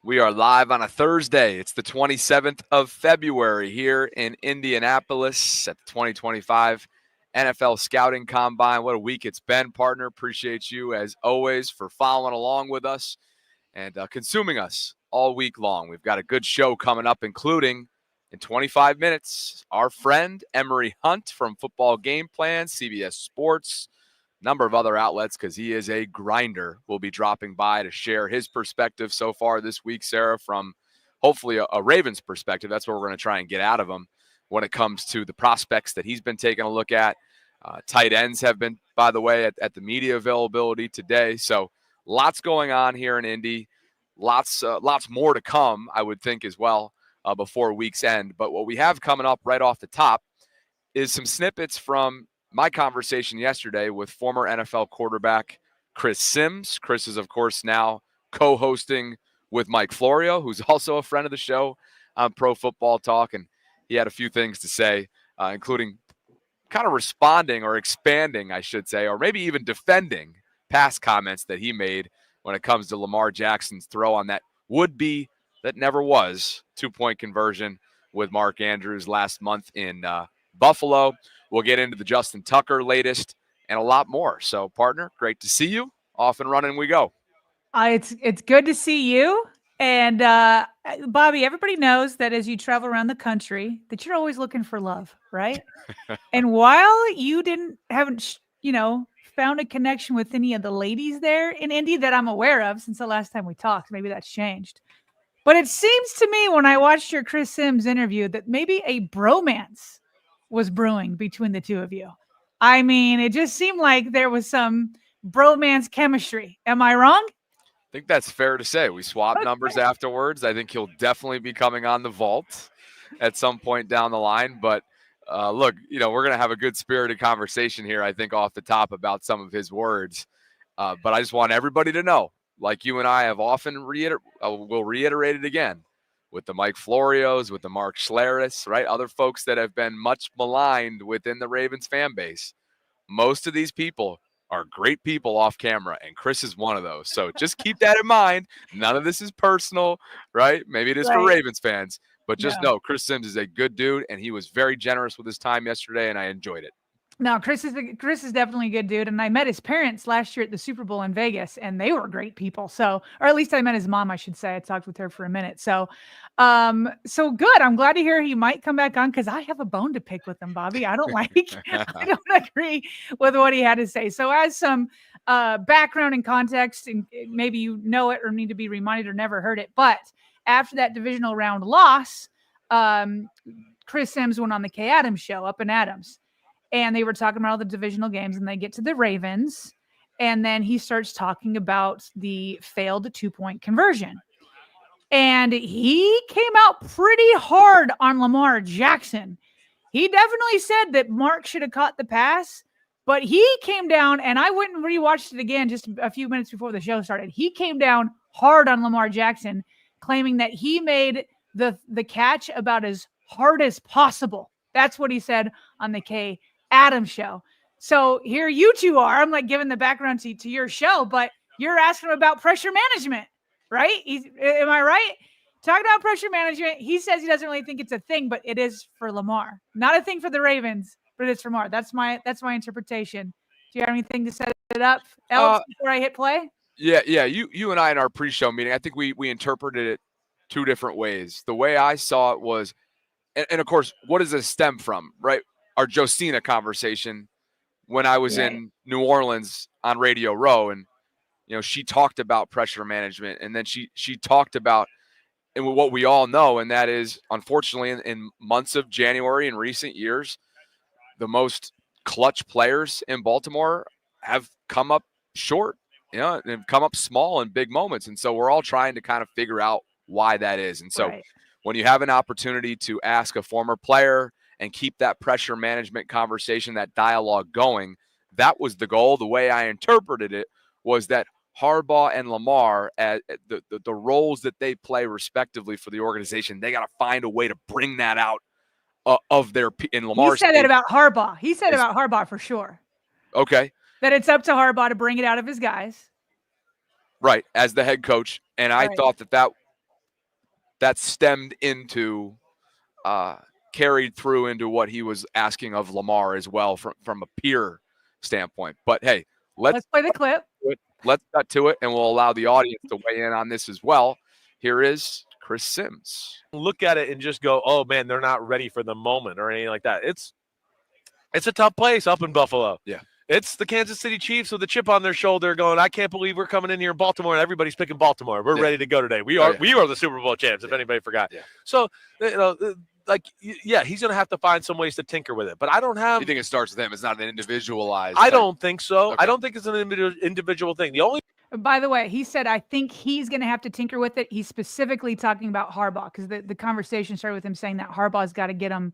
We are live on a Thursday. It's the 27th of February here in Indianapolis at the 2025 NFL Scouting Combine. What a week it's been, partner. Appreciate you, as always, for following along with us and consuming us all week long. We've got a good show coming up, including in 25 minutes, our friend Emory Hunt from Football Game Plan, CBS Sports, number of other outlets, because he is a grinder, will be dropping by to share his perspective so far this week, Sarah, from hopefully a Ravens perspective. That's what we're going to try and get out of him when it comes to the prospects that he's been taking a look at. Tight ends have been, by the way, at the media availability today. So lots going on here in Indy. Lots more to come, I would think, as well, before week's end. But what we have coming up right off the top is some snippets from my conversation yesterday with former NFL quarterback Chris Sims. Chris is, of course, now co-hosting with Mike Florio, who's also a friend of the show on Pro Football Talk. And he had a few things to say, including kind of responding or expanding, I should say, or maybe even defending past comments that he made when it comes to Lamar Jackson's throw on that would-be that never was two-point conversion with Mark Andrews last month in Buffalo. We'll get into the Justin Tucker latest and a lot more. So, partner, great to see you. Off and running we go. It's good to see you. And Bobby, everybody knows that as you travel around the country, that you're always looking for love, right? And while you haven't found a connection with any of the ladies there in Indy that I'm aware of since the last time we talked, maybe that's changed. But it seems to me when I watched your Chris Sims interview that maybe a bromance was brewing between the two of you. I mean, it just seemed like there was some bromance chemistry. Am I wrong? I think that's fair to say. We swapped numbers afterwards. I think he'll definitely be coming on the vault at some point down the line. But look, we're going to have a good spirited conversation here, I think, off the top about some of his words. But I just want everybody to know, like you and I have often we'll reiterate it again, with the Mike Florios, with the Mark Schlereths, right? Other folks that have been much maligned within the Ravens fan base. Most of these people are great people off camera, and Chris is one of those. So just keep that in mind. None of this is personal, right? Maybe it is for Ravens fans, but just know Chris Sims is a good dude, and he was very generous with his time yesterday, and I enjoyed it. No, Chris is definitely a good dude. And I met his parents last year at the Super Bowl in Vegas, and they were great people. So, or at least I met his mom, I should say. I talked with her for a minute. So good. I'm glad to hear he might come back on, because I have a bone to pick with him, Bobby. I don't I don't agree with what he had to say. So as some background and context, and maybe you know it or need to be reminded or never heard it, but after that divisional round loss, Chris Sims went on the Kay Adams show up in Adams. And they were talking about all the divisional games, and they get to the Ravens. And then he starts talking about the failed two-point conversion. And he came out pretty hard on Lamar Jackson. He definitely said that Mark should have caught the pass, but he came down, and I went and rewatched it again just a few minutes before the show started. He came down hard on Lamar Jackson, claiming that he made the catch about as hard as possible. That's what he said on the Kay Adams show. So here you two are. I'm like giving the background to your show, but you're asking him about pressure management, right? Am I right? Talking about pressure management. He says he doesn't really think it's a thing, but it is for Lamar. Not a thing for the Ravens, but it's for Lamar. That's my interpretation. Do you have anything to set it up else before I hit play? Yeah. You and I in our pre-show meeting, I think we interpreted it two different ways. The way I saw it was, and of course, what does this stem from, right? Our Josina conversation when I was in New Orleans on Radio Row, and she talked about pressure management, and then she talked about and what we all know, and that is, unfortunately, in months of January in recent years, the most clutch players in Baltimore have come up short, and come up small in big moments, and so we're all trying to kind of figure out why that is. And so when you have an opportunity to ask a former player and keep that pressure management conversation, that dialogue going, that was the goal. The way I interpreted it was that Harbaugh and Lamar, the roles that they play respectively for the organization, they got to find a way to bring that out of their in Lamar's. He said that about Harbaugh. He said about Harbaugh for sure. Okay. That it's up to Harbaugh to bring it out of his guys. Right, as the head coach. And I thought that that stemmed into carried through into what he was asking of Lamar as well from a peer standpoint. But hey, Let's play the clip. Let's cut to it, and we'll allow the audience to weigh in on this as well. Here is Chris Sims. Look at it and just go, oh, man, they're not ready for the moment or anything like that. It's a tough place up in Buffalo. Yeah. It's the Kansas City Chiefs with a chip on their shoulder going, I can't believe we're coming in here in Baltimore and everybody's picking Baltimore. We're ready to go today. We are the Super Bowl champs, if anybody forgot. Yeah. So, he's going to have to find some ways to tinker with it. But I don't have – You think it starts with him? It's not an individualized I don't think so. Okay. I don't think it's an individual thing. The only By the way, he said, I think he's going to have to tinker with it. He's specifically talking about Harbaugh because the conversation started with him saying that Harbaugh's got to get him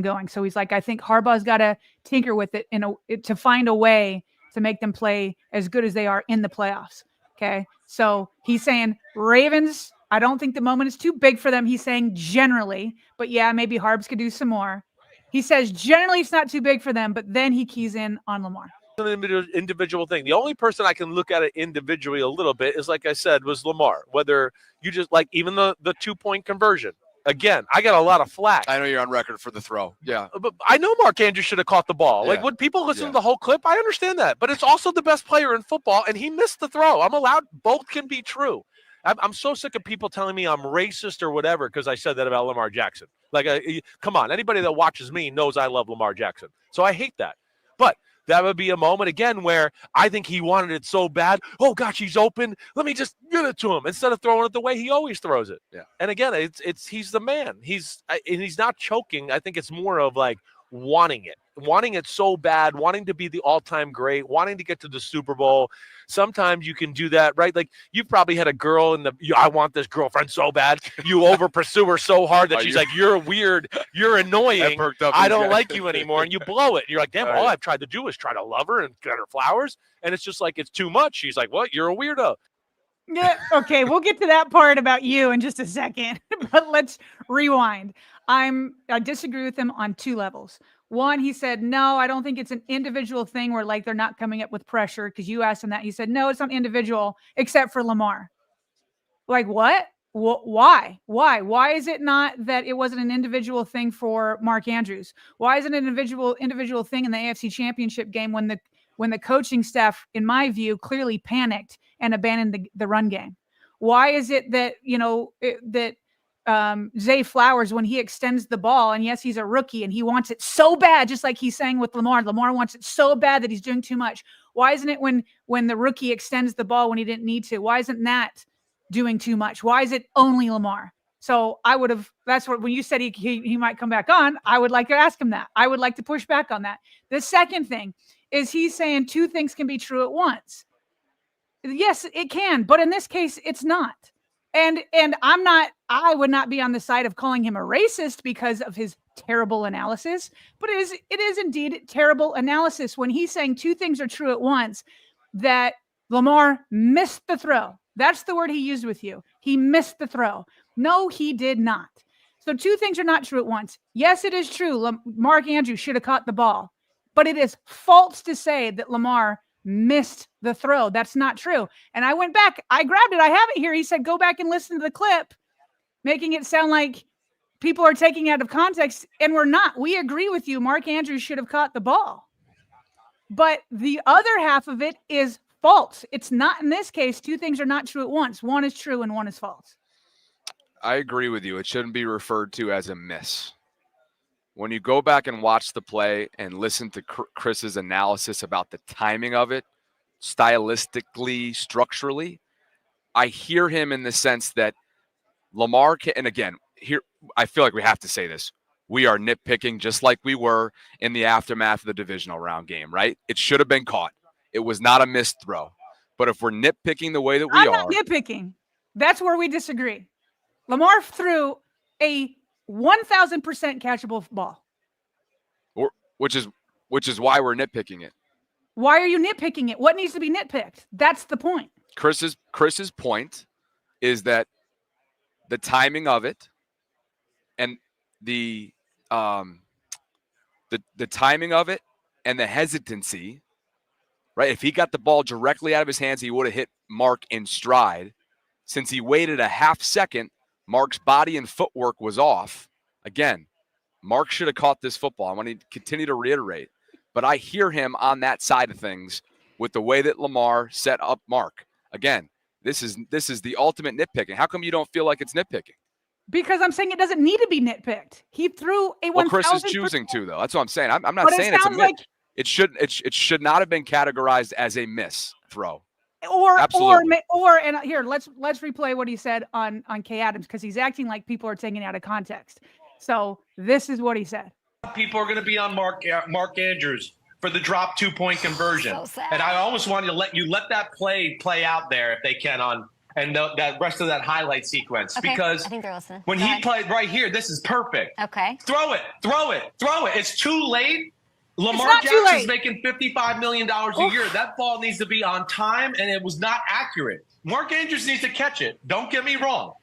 going. So he's like, I think Harbaugh's got to tinker with it to find a way to make them play as good as they are in the playoffs. Okay. So he's saying Ravens, I don't think the moment is too big for them. He's saying generally, but yeah, maybe Harbs could do some more. He says generally it's not too big for them, but then he keys in on Lamar. An individual thing. The only person I can look at it individually a little bit is, like I said, was Lamar. Whether you just like even the 2-point conversion. Again, I got a lot of flack. I know you're on record for the throw. Yeah. But I know Mark Andrews should have caught the ball. Yeah. Like, when people listen to the whole clip, I understand that. But it's also the best player in football, and he missed the throw. I'm allowed. Both can be true. I'm so sick of people telling me I'm racist or whatever because I said that about Lamar Jackson. Like, come on. Anybody that watches me knows I love Lamar Jackson. So I hate that. But that would be a moment, again, where I think he wanted it so bad. Oh, gosh, he's open. Let me just give it to him instead of throwing it the way he always throws it. Yeah. And, again, it's he's the man. He's not choking. I think it's more of, like, wanting it so bad, wanting to be the all-time great, wanting to get to the Super Bowl. Sometimes you can do that, right? Like, you've probably had a girl I want this girlfriend so bad. You over-pursue her so hard that she's like, you're weird, you're annoying, I don't like you anymore, and you blow it. And you're like, damn, all I've tried to do is try to love her and get her flowers, and it's just like, it's too much. She's like, what? You're a weirdo. Yeah, okay, we'll get to that part about you in just a second, but let's rewind. I disagree with him on two levels. One, he said, no, I don't think it's an individual thing where like they're not coming up with pressure because you asked him that. He said, no, it's not individual except for Lamar. Like what? Why? Why is it not that it wasn't an individual thing for Mark Andrews? Why is it an individual thing in the AFC Championship game when the coaching staff, in my view, clearly panicked and abandoned the run game? Why is it that, Zay Flowers, when he extends the ball, and yes, he's a rookie and he wants it so bad, just like he's saying with Lamar wants it so bad that he's doing too much. Why isn't it when the rookie extends the ball when he didn't need to? Why isn't that doing too much? Why is it only Lamar? So that's what, when you said he might come back on, I would like to ask him that. I would like to push back on that. The second thing is he's saying two things can be true at once. Yes, it can, but in this case, it's not. And I would not be on the side of calling him a racist because of his terrible analysis, but it is indeed terrible analysis when he's saying two things are true at once, that Lamar missed the throw. That's the word he used with you. He missed the throw. No, he did not. So two things are not true at once. Yes, it is true. Mark Andrews should have caught the ball, but it is false to say that Lamar missed the throw. That's not true. And I went back, I grabbed it. I have it here. He said, go back and listen to the clip, making it sound like people are taking it out of context. And we're not. We agree with you. Mark Andrews should have caught the ball. But the other half of it is false. It's not in this case. Two things are not true at once. One is true and one is false. I agree with you. It shouldn't be referred to as a miss. When you go back and watch the play and listen to Chris's analysis about the timing of it, stylistically, structurally, I hear him in the sense that Lamar can, and again, here I feel like we have to say this. We are nitpicking just like we were in the aftermath of the divisional round game, right? It should have been caught. It was not a missed throw. But if we're nitpicking the way that I'm not nitpicking. That's where we disagree. Lamar threw a 1,000% catchable ball. Which is why we're nitpicking it. Why are you nitpicking it? What needs to be nitpicked? That's the point. Chris's point is that the timing of it and the timing of it and the hesitancy, right? If he got the ball directly out of his hands, he would have hit Mark in stride. Since he waited a half second Mark's body and footwork was off. Again, Mark should have caught this football. I want to continue to reiterate. But I hear him on that side of things with the way that Lamar set up Mark. Again, this is the ultimate nitpicking. How come you don't feel like it's nitpicking? Because I'm saying it doesn't need to be nitpicked. He threw a 1,000%. Well, Chris is choosing to, though. That's what I'm saying. I'm not saying it's a miss. Like, it should not have been categorized as a miss throw. Or and here, let's replay what he said on Kay Adams, because he's acting like people are taking it out of context. So this is what he said. People are going to be on Mark Andrews for the drop 2-point conversion. So sad. And I almost wanted to let that play out there if they can that rest of that highlight sequence. Okay, Because I think they're listening. when he played right here, this is perfect. Okay. Throw it. It's too late. Lamar not too Jackson's late. making $55 million a year. That ball needs to be on time, and it was not accurate. Mark Andrews needs to catch it. Don't get me wrong.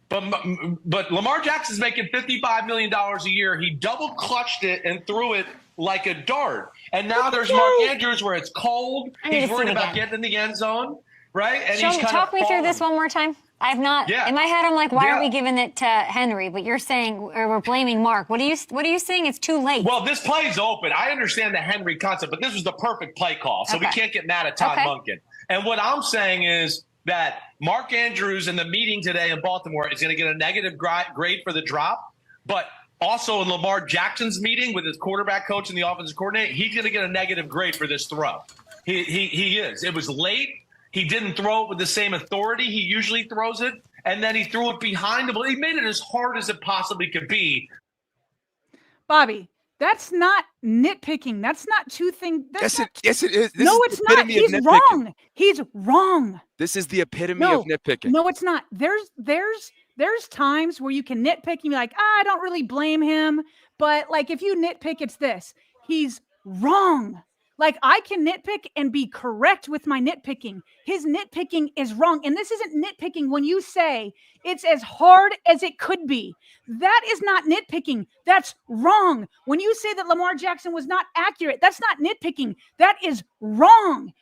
But Lamar Jackson's making $55 million a year. He double clutched it and threw it like a dart. And now there's Mark Andrews where it's cold. He's worried about getting in the end zone, right? And Show he's me, kind talk of me through this one more time. I've not. Yeah. In my head, I'm like, why Yeah. are we giving it to Henry? But you're saying, or we're blaming Mark. What are you saying? It's too late. Well, this play's open. I understand the Henry concept, but this was the perfect play call, so we Okay. can't get mad at Todd Monken. And what I'm saying is that Mark Andrews in the meeting today in Baltimore is going to get a negative grade for the drop, but also in Lamar Jackson's meeting with his quarterback coach and the offensive coordinator, he's going to get a negative grade for this throw. He is. It was late. He didn't throw it with the same authority he usually throws it, and then he threw it behind him. He made it as hard as it possibly could be. Bobby, that's not nitpicking. That's not two things. Yes, it is. This No, is it's the not. epitome of He's nitpicking. wrong. He's wrong. This is the epitome of nitpicking. No, it's not. There's times where you can nitpick and be like, I don't really blame him. But like, if you nitpick, it's this. He's wrong. Like, I can nitpick and be correct with my nitpicking. His nitpicking is wrong. And this isn't nitpicking when you say it's as hard as it could be. That is not nitpicking. That's wrong. When you say that Lamar Jackson was not accurate, that's not nitpicking. That is wrong.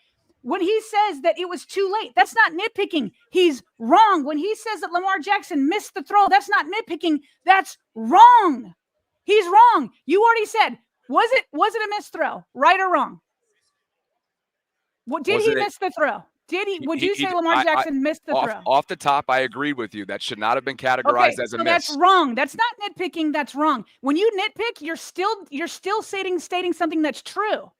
When he says that it was too late, that's not nitpicking. He's wrong. When he says that Lamar Jackson missed the throw, that's not nitpicking. That's wrong. He's wrong. You already said, was it a missed throw? Right or wrong? What did he miss the throw? Did he? Would you say Lamar Jackson missed the throw? Off the top, I agree with you. That should not have been categorized as a miss. That's wrong. That's not nitpicking. That's wrong. When you nitpick, you're still stating something that's true.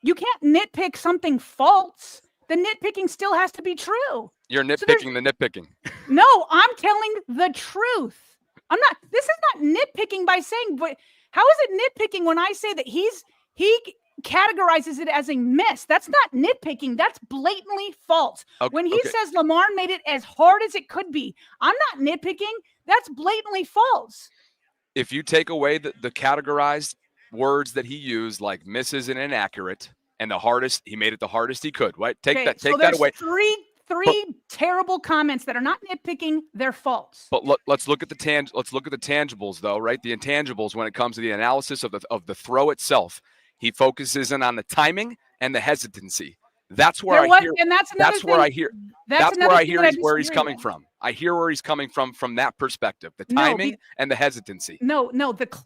You can't nitpick something false. The nitpicking still has to be true. You're nitpicking the nitpicking. No, I'm telling the truth. This is not nitpicking by saying, but how is it nitpicking when I say that he categorizes it as a miss? That's not nitpicking. That's blatantly false. When he says Lamar made it as hard as it could be, I'm not nitpicking. That's blatantly false. If you take away the categorized words that he used, like misses and inaccurate, and he made it the hardest he could, right? Take that away. Three terrible comments that are not nitpicking, they're false. But let's look at the tangibles, though, right? The intangibles when it comes to the analysis of the throw itself. He focuses in on the timing and the hesitancy. That's where I hear where he's coming from. I hear where he's coming from that perspective, the timing and the hesitancy. No,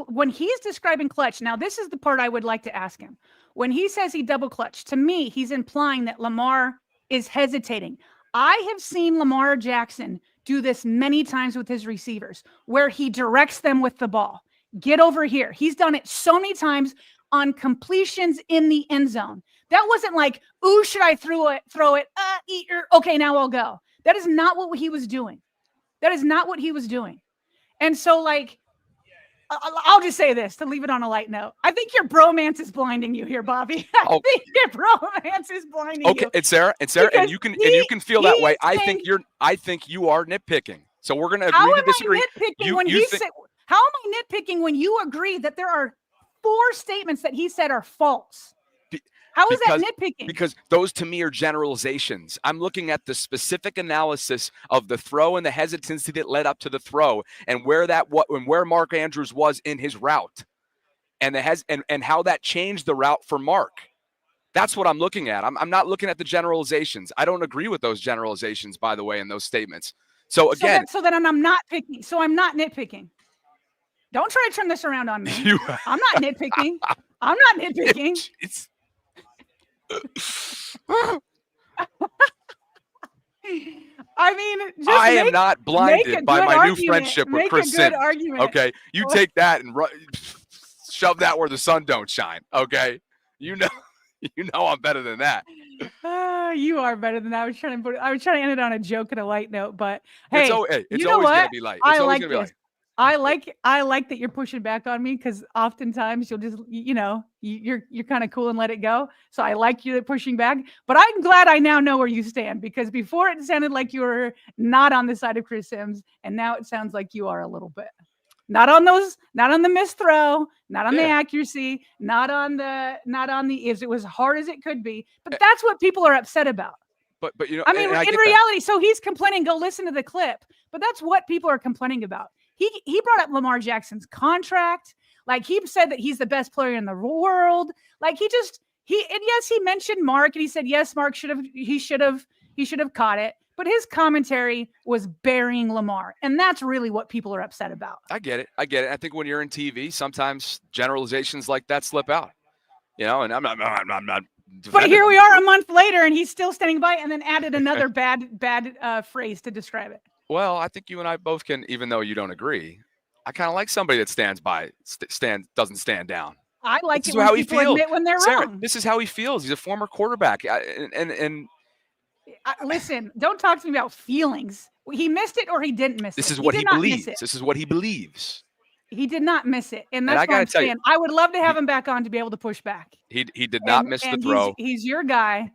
when he's describing clutch, now this is the part I would like to ask him. When he says he double clutched, to me, he's implying that Lamar is hesitating. I have seen Lamar Jackson do this many times with his receivers, where he directs them with the ball. Get over here. He's done it so many times on completions in the end zone. That wasn't like, ooh, should I throw it? Okay, now I'll go. That is not what he was doing. And so, like, I'll just say this to leave it on a light note. I think your bromance is blinding you here, Bobby. I think your bromance is blinding you. Okay, and Sarah, and you can feel that way. I think you are nitpicking. So we're going to agree to disagree. How am I nitpicking when you agree that there are 4 statements that he said are false? How is that nitpicking? Because those to me are generalizations. I'm looking at the specific analysis of the throw and the hesitancy that led up to the throw, and where Mark Andrews was in his route, and how that changed the route for Mark. That's what I'm looking at. I'm not looking at the generalizations. I don't agree with those generalizations, by the way, in those statements. So again, so then I'm not picking. So I'm not nitpicking. Don't try to turn this around on me. I'm not nitpicking. I'm not nitpicking. I mean, I am not blinded by my new friendship with Chris Sims. Argument. Okay, you take that and shove that where the sun don't shine. Okay, you know I'm better than that. You are better than that. I was trying to end it on a joke and a light note, but hey, it's always gonna be light. It's always gonna be light. I like that you're pushing back on me because oftentimes you'll just, you're kind of cool and let it go. So I like you pushing back, but I'm glad I now know where you stand, because before it sounded like you were not on the side of Chris Sims, and now it sounds like you are a little bit. Not on the missed throw, not on the accuracy, not on the if it was hard as it could be. But that's what people are upset about. But I mean, in reality, so he's complaining. Go listen to the clip. But that's what people are complaining about. He brought up Lamar Jackson's contract. Like, he said that he's the best player in the world. Like, and yes, he mentioned Mark, and he said, yes, Mark should have caught it. But his commentary was burying Lamar, and that's really what people are upset about. I get it. I think when you're in TV, sometimes generalizations like that slip out. And I'm not. But here we are a month later, and he's still standing by, and then added another bad phrase to describe it. Well, I think you and I both can, even though you don't agree. I kind of like somebody that stands by, doesn't stand down. I like it when people admit when they're wrong. This is how he feels. He's a former quarterback, listen, don't talk to me about feelings. He missed it or he didn't miss it. This is what he believes. This is what he believes. He did not miss it, and that's what I'm saying. I would love to have him back on to be able to push back. He did not miss the throw. He's your guy,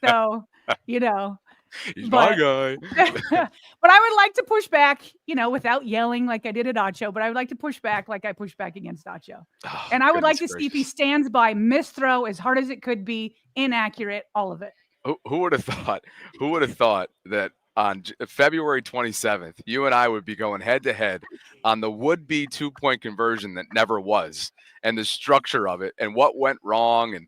so He's my guy. But I would like to push back, without yelling like I did at Acho, but I would like to push back like I pushed back against Acho. Oh, and I would like to see if he stands by missed throw as hard as it could be, inaccurate, all of it. Who would have thought? Who would have thought that on February 27th, you and I would be going head to head on the would-be 2-point conversion that never was, and the structure of it, and what went wrong, and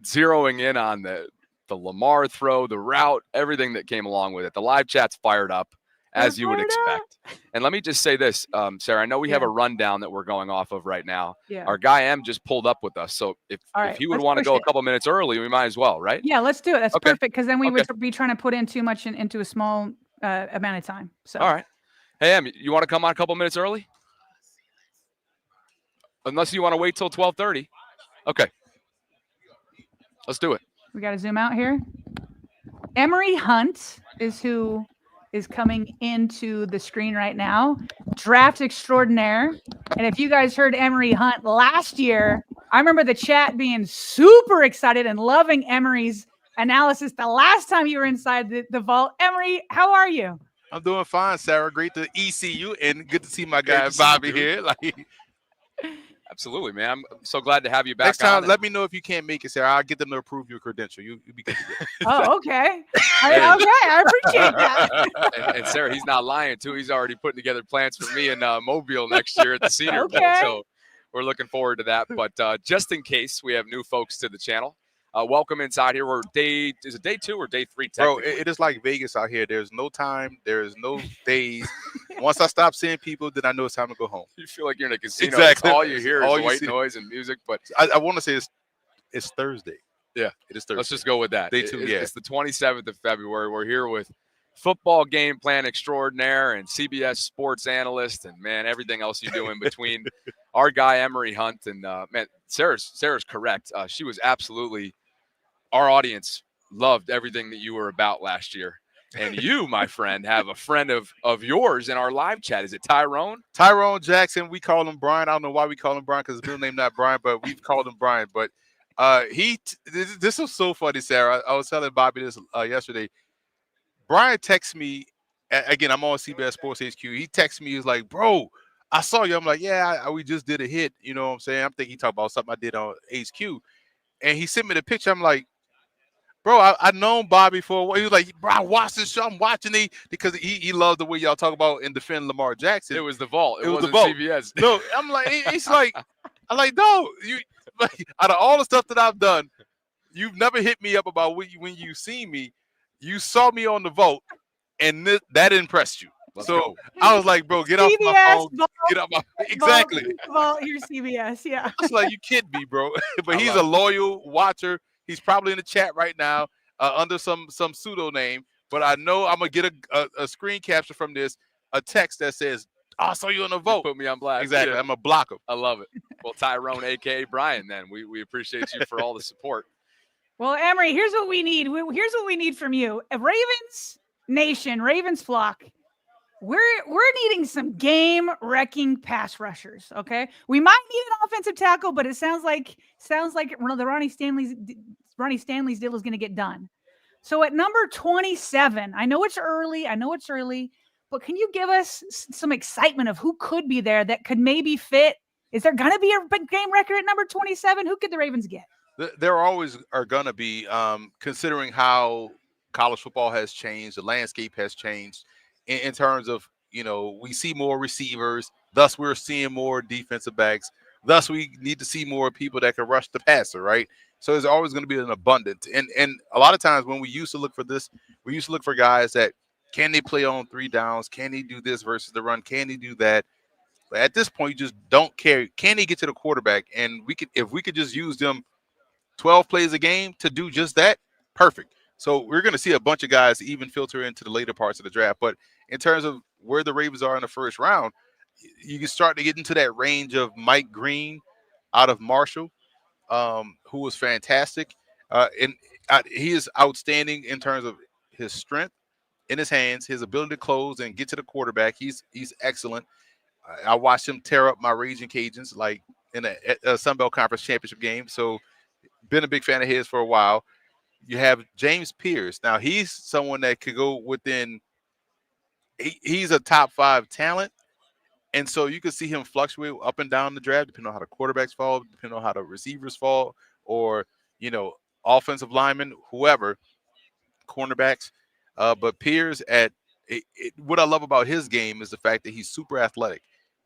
zeroing in on the Lamar throw, the route, everything that came along with it. The live chat's fired up, as you would expect. And let me just say this, Sarah, I know we have a rundown that we're going off of right now. Yeah. Our guy M just pulled up with us. So if he would want to go a couple minutes early, we might as well, right? Yeah, let's do it. That's perfect, because then we would be trying to put in too much into a small amount of time. So all right. Hey, M, you want to come on a couple minutes early? Unless you want to wait till 12:30. Okay. Let's do it. We got to zoom out here. Emory Hunt is who is coming into the screen right now. Draft extraordinaire. And if you guys heard Emory Hunt last year, I remember the chat being super excited and loving Emory's analysis the last time you were inside the vault. Emory, how are you? I'm doing fine, Sarah. Great to see you, and good to see my guy Bobby here. Absolutely, man. I'm so glad to have you back. Next time, let me know if you can't make it, Sarah. I'll get them to approve your credential. You'll be good to go. Oh, okay. I appreciate that. and Sarah, he's not lying, too. He's already putting together plans for me in Mobile next year at the Senior Bowl. So we're looking forward to that. But just in case we have new folks to the channel, welcome inside here. Is it day 2 or day 3? Bro, it is like Vegas out here. There's no time. There's no days. Once I stop seeing people, then I know it's time to go home. You feel like you're in a casino. Exactly. All you hear is white noise and music. But I want to say it's Thursday. Yeah, it is Thursday. Let's just go with that. Day 2, It's the 27th of February. We're here with football game plan extraordinaire and CBS sports analyst, and man, everything else you do in between. Our guy Emory Hunt, and man, Sarah's correct. She was absolutely. Our audience loved everything that you were about last year. And you, my friend, have a friend of yours in our live chat. Is it Tyrone? Tyrone Jackson. We call him Brian. I don't know why we call him Brian, because his middle name not Brian, but we've called him Brian. But this was so funny, Sarah. I was telling Bobby this yesterday. Brian texts me. Again, I'm on CBS Sports HQ. He texts me. He's like, bro, I saw you. I'm like, yeah, we just did a hit. You know what I'm saying? I'm thinking he talked about something I did on HQ. And he sent me the picture. I'm like, bro, I've known Bobby for a while. He was like, bro, I watched this show. I'm watching it because he loved the way y'all talk about and defend Lamar Jackson. It was the vault. It wasn't the vault. CBS. No, I'm like, it's like, I'm like, no, you. Like, out of all the stuff that I've done, you've never hit me up about when you see me. You saw me on the vault, and that impressed you. Let's So go. I was like, bro, get off my CBS, phone. Get off my Vault, exactly. Vault, here's CBS. Yeah. I was like, you kidding me, bro? But I he's love a it. loyal watcher. He's probably in the chat right now under some pseudo name. But I know I'm gonna get a screen capture from this, a text that says, "I saw you on the You vote." put me on blast. Exactly. Yeah. I'm gonna block him. I love it. Well, Tyrone, aka Brian, then we appreciate you for all the support. Well, Emory, here's what we need. Here's what we need from you, Ravens Nation, Ravens flock. We're needing some game-wrecking pass rushers. Okay, we might need an offensive tackle, but it sounds like the Ronnie Stanley's deal is going to get done. So at number 27, I know it's early, but can you give us some excitement of who could be there that could maybe fit? Is there going to be a big game record at number 27? Who could the Ravens get? There always are going to be, considering how college football has changed, the landscape has changed in terms of, we see more receivers, thus we're seeing more defensive backs, thus we need to see more people that can rush the passer, right? So there's always going to be an abundance. And a lot of times when we used to look for this, we used to look for guys that, can they play on 3 downs? Can they do this versus the run? Can they do that? But at this point, you just don't care. Can they get to the quarterback? And if we could just use them 12 plays a game to do just that, perfect. So we're going to see a bunch of guys even filter into the later parts of the draft. But in terms of where the Ravens are in the first round, you can start to get into that range of Mike Green out of Marshall, who was fantastic. He is outstanding in terms of his strength in his hands, his ability to close and get to the quarterback. He's excellent. I watched him tear up my Raging Cajuns like in a Sun Belt Conference championship game. So been a big fan of his for a while. You have James Pierce. Now he's someone that could go within. He's a top 5 talent, and so you can see him fluctuate up and down the draft depending on how the quarterbacks fall, depending on how the receivers fall, or offensive linemen, whoever, cornerbacks. But Pierce what I love about his game is the fact that he's super athletic.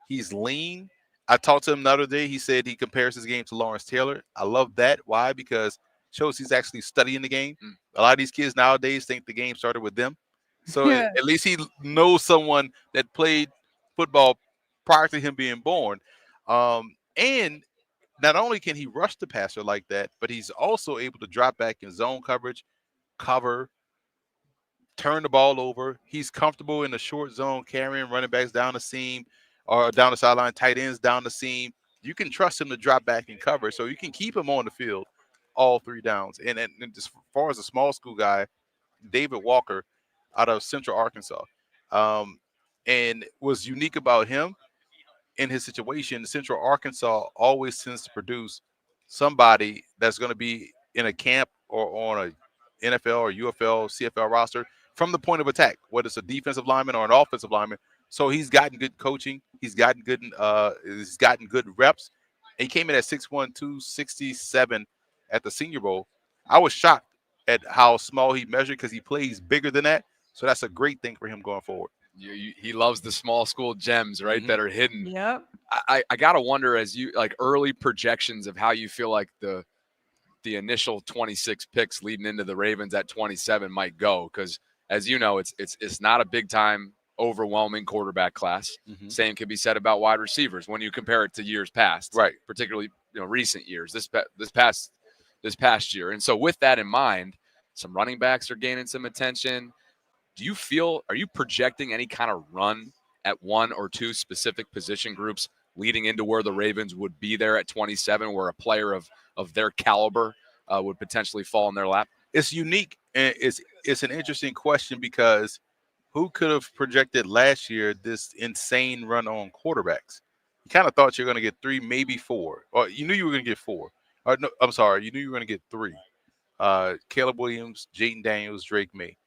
He's lean. I talked to him the other day. He said he compares his game to Lawrence Taylor. I love that. Why? Because it shows he's actually studying the game. A lot of these kids nowadays think the game started with them. So Yeah. at least he knows someone that played football prior to him being born. And not only can he rush the passer like that, but he's also able to drop back in zone coverage, cover, turn the ball over. He's comfortable in the short zone, carrying running backs down the seam or down the sideline, tight ends down the seam. You can trust him to drop back and cover, so you can keep him on the field all 3 downs. And as far as a small school guy, David Walker out of Central Arkansas, and what's unique about him in his situation, Central Arkansas always tends to produce somebody that's going to be in a camp or on a NFL or UFL, CFL roster from the point of attack, whether it's a defensive lineman or an offensive lineman. So he's gotten good coaching. He's gotten good reps. And he came in at 6'1", 267 at the Senior Bowl. I was shocked at how small he measured because he plays bigger than that. So that's a great thing for him going forward. He loves the small school gems, right, that are hidden. Yep. I gotta wonder, as you like early projections of how you feel like the initial 26 picks leading into the Ravens at 27 might go, because as you know, it's not a big time overwhelming quarterback class. Same can be said about wide receivers when you compare it to years past, right? Particularly recent years, this past year. And so with that in mind, some running backs are gaining some attention. Are you projecting any kind of run at 1 or 2 specific position groups leading into where the Ravens would be there at 27, where a player of their caliber would potentially fall in their lap? It's unique, and it's an interesting question because who could have projected last year this insane run on quarterbacks? You kind of thought you were going to get 3, maybe 4, or you knew you were going to get 4. Or no, I'm sorry, you knew you were going to get 3. Caleb Williams, Jaden Daniels, Drake May.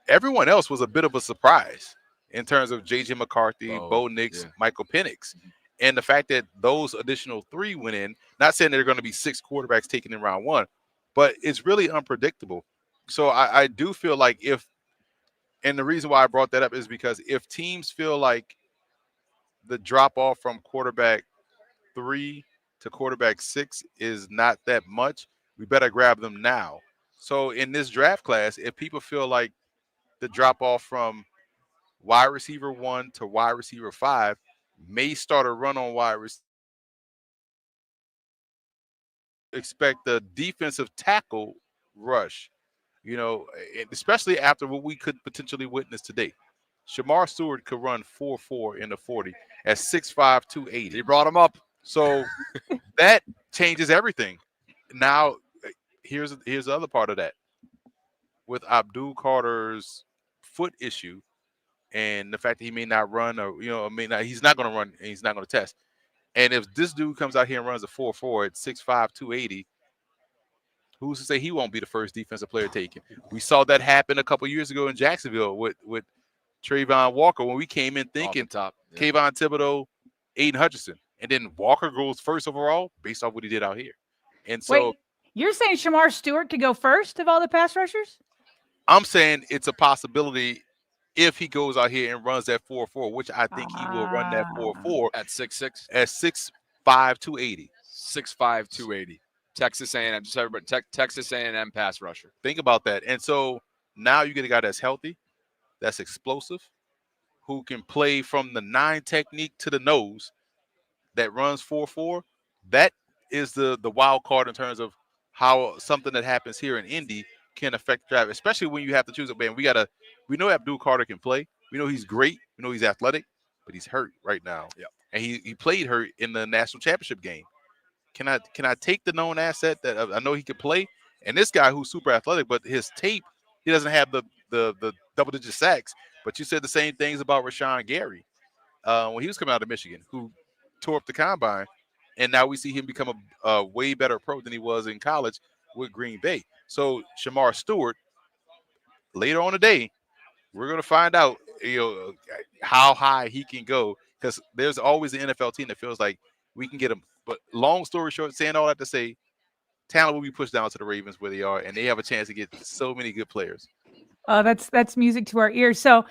Everyone else was a bit of a surprise in terms of J.J. McCarthy, Bo Nix, Michael Penix. And the fact that those additional 3 went in, not saying there are going to be 6 quarterbacks taken in round 1, but it's really unpredictable. So I do feel like and the reason why I brought that up is because if teams feel like the drop off from quarterback 3 to quarterback 6 is not that much, we better grab them now. So in this draft class, if people feel like the drop off from wide receiver 1 to wide receiver 5, may start a run on wide receiver. Expect the defensive tackle rush, especially after what we could potentially witness today. Shamar Stewart could run 4.4 in the 40 at 6'5", 280. He brought him up. So that changes everything. Now, here's the other part of that. With Abdul Carter's foot issue and the fact that he may not run, or he's not going to run and he's not going to test. And if this dude comes out here and runs a 4.4 at 6'5", 280, who's to say he won't be the first defensive player taken? We saw that happen a couple years ago in Jacksonville with Trayvon Walker when we came in thinking top. Yeah. Kayvon Thibodeau, Aiden Hutchinson, and then Walker goes first overall based off what he did out here. And so Wait, you're saying Shamar Stewart could go first of all the pass rushers? I'm saying it's a possibility if he goes out here and runs that 4.4, which I think he will run that 4.4 at 6'6", at 6'5", 280. 6'5", 280. Texas A&M, just everybody. Texas A&M pass rusher. Think about that. And so now you get a guy that's healthy, that's explosive, who can play from the 9 technique to the nose, that runs 4.4. That is the wild card in terms of how something that happens here in Indy can affect the drive, especially when you have to choose a man. We know Abdul Carter can play. We know he's great. We know he's athletic, but he's hurt right now. Yeah. And he played hurt in the national championship game. Can I take the known asset that I know he could play? And this guy who's super athletic, but his tape, he doesn't have the double-digit sacks. But you said the same things about Rashawn Gary when he was coming out of Michigan, who tore up the combine. And now we see him become a way better pro than he was in college with Green Bay. So Shamar Stewart, later on today, we're going to find out how high he can go, because there's always an NFL team that feels like we can get him. But long story short, saying all that to say, talent will be pushed down to the Ravens where they are, and they have a chance to get so many good players. That's music to our ears. So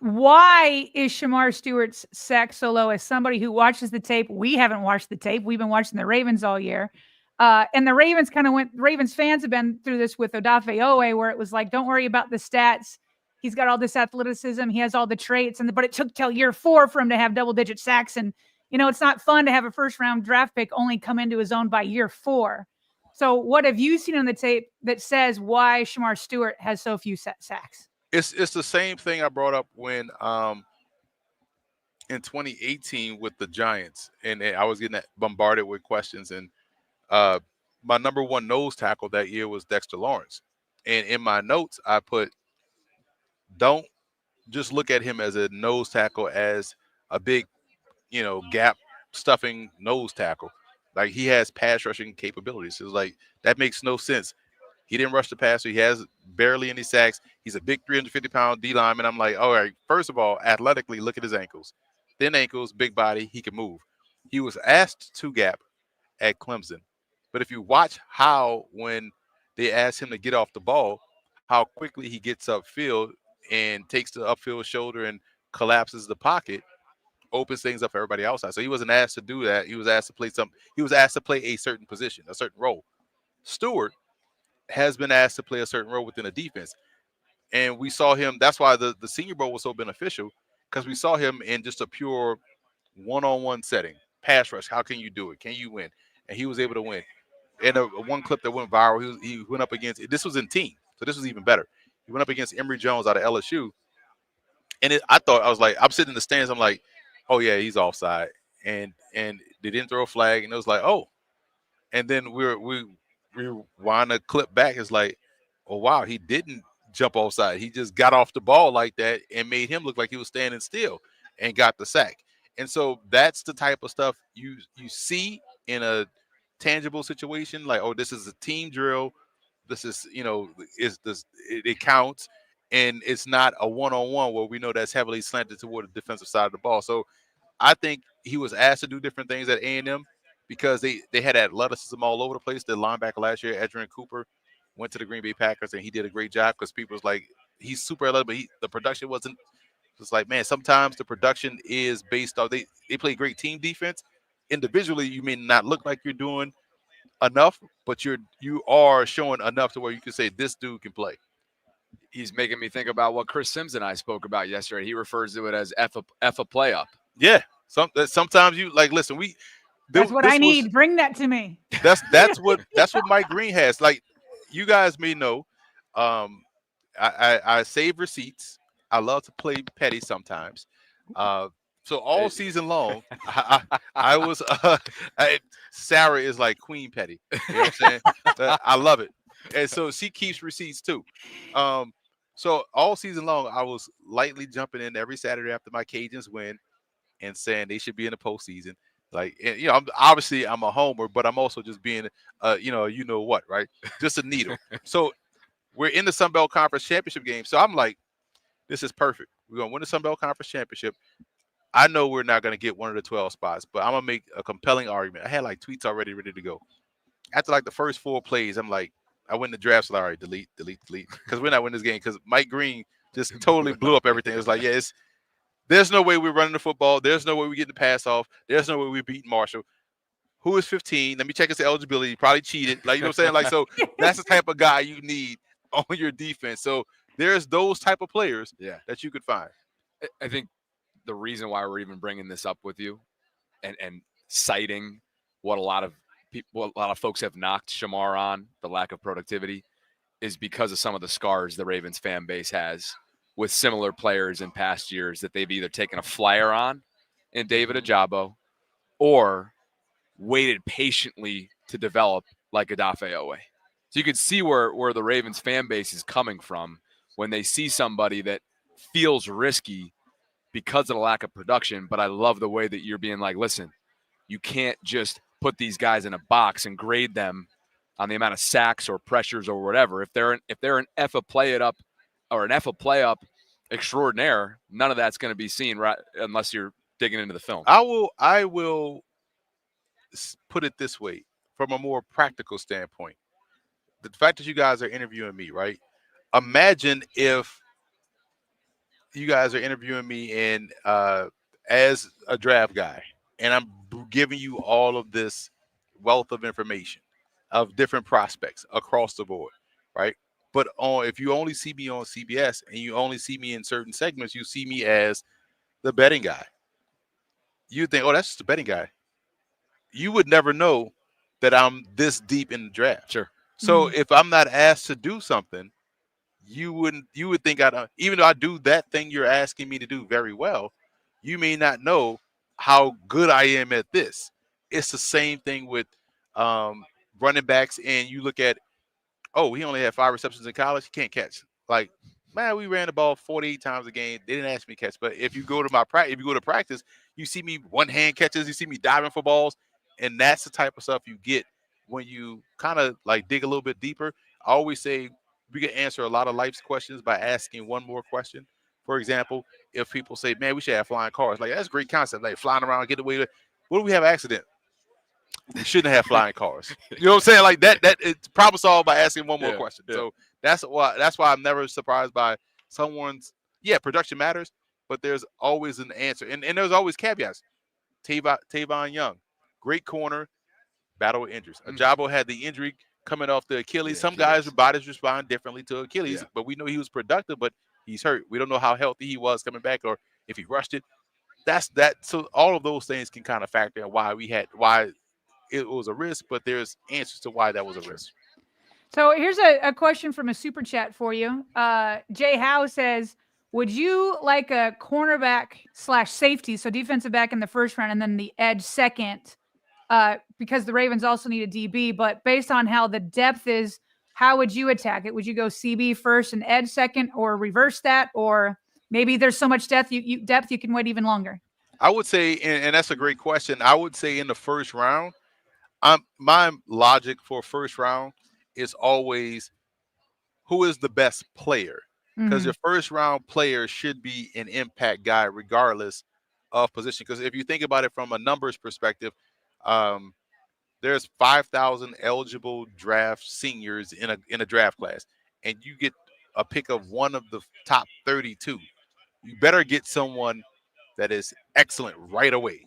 why is Shamar Stewart's sack so low? As somebody who watches the tape, we haven't watched the tape. We've been watching the Ravens all year. And the Ravens Ravens fans have been through this with Odafe Owe, where it was like, don't worry about the stats. He's got all this athleticism. He has all the traits. But it took till year 4 for him to have double-digit sacks. And, it's not fun to have a first-round draft pick only come into his own by year 4. So what have you seen on the tape that says why Shamar Stewart has so few sacks? It's the same thing I brought up when in 2018 with the Giants, and I was getting bombarded with questions. And my number 1 nose tackle that year was Dexter Lawrence. And in my notes, I put, don't just look at him as a nose tackle, as a big, gap stuffing nose tackle. Like, he has pass rushing capabilities. It's like, that makes no sense. He didn't rush the passer. He has barely any sacks. He's a big 350-pound D lineman. I'm like, all right, first of all, athletically, look at his ankles. Thin ankles, big body, he can move. He was asked to gap at Clemson. But if you watch how, when they asked him to get off the ball, how quickly he gets upfield and takes the upfield shoulder and collapses the pocket, opens things up for everybody outside. So he wasn't asked to do that. He was asked to play he was asked to play a certain position, a certain role. Stewart has been asked to play a certain role within a defense. And we saw him, that's why the Senior Bowl was so beneficial, because we saw him in just a pure one-on-one setting. Pass rush, how can you do it? Can you win? And he was able to win. And one clip that went viral, he went up against, this was in team, so this was even better. He went up against Emory Jones out of LSU. And I was like, I'm sitting in the stands, I'm like, oh yeah, he's offside. And they didn't throw a flag, and it was like, oh. And then we wind the clip back. It's like, oh wow, he didn't jump offside. He just got off the ball like that and made him look like he was standing still and got the sack. And so that's the type of stuff you see in a tangible situation. Like, oh, this is a team drill. This is, it counts. And it's not a one-on-one where we know that's heavily slanted toward the defensive side of the ball. So I think he was asked to do different things at A&M because they had athleticism all over the place. The linebacker last year, Edgerrin Cooper, went to the Green Bay Packers, and he did a great job because people was like, he's super athletic, but the production wasn't. It's like, man, sometimes the production is based off, they play great team defense. Individually, you may not look like you're doing enough, but you are showing enough to where you can say this dude can play. He's making me think about what Chris Sims and I spoke about yesterday. He refers to it as F a play up. Yeah. Sometimes you like listen. That's what I need. Bring that to me. That's what Mike Green has. Like you guys may know, I save receipts. I love to play petty sometimes. So all season long, I was Sarah is like Queen Petty. You know what I'm saying? I love it, and so she keeps receipts too. So all season long, I was lightly jumping in every Saturday after my Cajuns win, and saying they should be in the postseason. Like, and, you know, I'm a homer, but I'm also just being, you know what, right? Just a needle. So we're in the Sun Belt Conference Championship game. So I'm like, this is perfect. We're gonna win the Sun Belt Conference Championship. I know we're not gonna get one of the 12 spots, but I'm gonna make a compelling argument. I had like tweets already ready to go. After like the first 4 plays, I'm like, I win the draft. So all right, delete, because we're not winning this game because Mike Green just totally blew up everything. It was like, yeah, there's no way we're running the football. There's no way we get the pass off. There's no way we're beating Marshall. Who is 15? Let me check his eligibility. He probably cheated. Like, you know what I'm saying? Like, so that's the type of guy you need on your defense. So there's those type of players that you could find. I think the reason why we're even bringing this up with you and citing what a lot of folks have knocked Shamar on, the lack of productivity, is because of some of the scars the Ravens fan base has with similar players in past years that they've either taken a flyer on in David Ajabo or waited patiently to develop like Odafe Owe. So you can see where the Ravens fan base is coming from when they see somebody that feels risky because of the lack of production. But I love the way that you're being like, listen, you can't just put these guys in a box and grade them on the amount of sacks or pressures or whatever. If they're an F a play it up or an F a play up extraordinaire, none of that's going to be seen right unless you're digging into the film. I will put it this way from a more practical standpoint. The fact that you guys are interviewing me, right? Imagine if you guys are interviewing me and as a draft guy, and I'm giving you all of this wealth of information of different prospects across the board, right? But if you only see me on CBS and you only see me in certain segments, you see me as the betting guy. You think, oh, that's just a betting guy. You would never know that I'm this deep in the draft. Sure. So if I'm not asked to do something, you would think even though I do that thing you're asking me to do very well, you may not know how good I am at this. It's the same thing with running backs, and you look at, oh, he only had 5 receptions in college. He can't catch. Like, man, we ran the ball 48 times a game. They didn't ask me to catch. But if you go to practice, you see me one-hand catches. You see me diving for balls, and that's the type of stuff you get when you kind of like dig a little bit deeper. I always say we can answer a lot of life's questions by asking one more question. For example, if people say, man, we should have flying cars. Like, that's a great concept. Like, flying around, get away. What if we have an accident? We shouldn't have flying cars. You know what I'm saying? Like that it's problem solved by asking one more question. Yeah. So that's why I'm never surprised by someone's production matters, but there's always an answer. And there's always caveats. Tavon Young, great corner, battle with injuries. Ajabo had the injury coming off the Achilles. Some guys' bodies respond differently to Achilles, but we know he was productive, but he's hurt. We don't know how healthy he was coming back or if he rushed it. That's that. So all of those things can kind of factor in why it was a risk, but there's answers to why that was a risk. So here's a question from a super chat for you. Jay Howe says, would you like a cornerback / safety, so defensive back in the first round and then the edge second, because the Ravens also need a DB, but based on how the depth is, how would you attack it? Would you go CB first and edge second, or reverse that? Or maybe there's so much depth you can wait even longer? I would say, and that's a great question, I would say in the first round, my logic for first round is always who is the best player, because your first round player should be an impact guy regardless of position. Because if you think about it from a numbers perspective, there's 5,000 eligible draft seniors in a draft class, and you get a pick of one of the top 32. You better get someone that is excellent right away.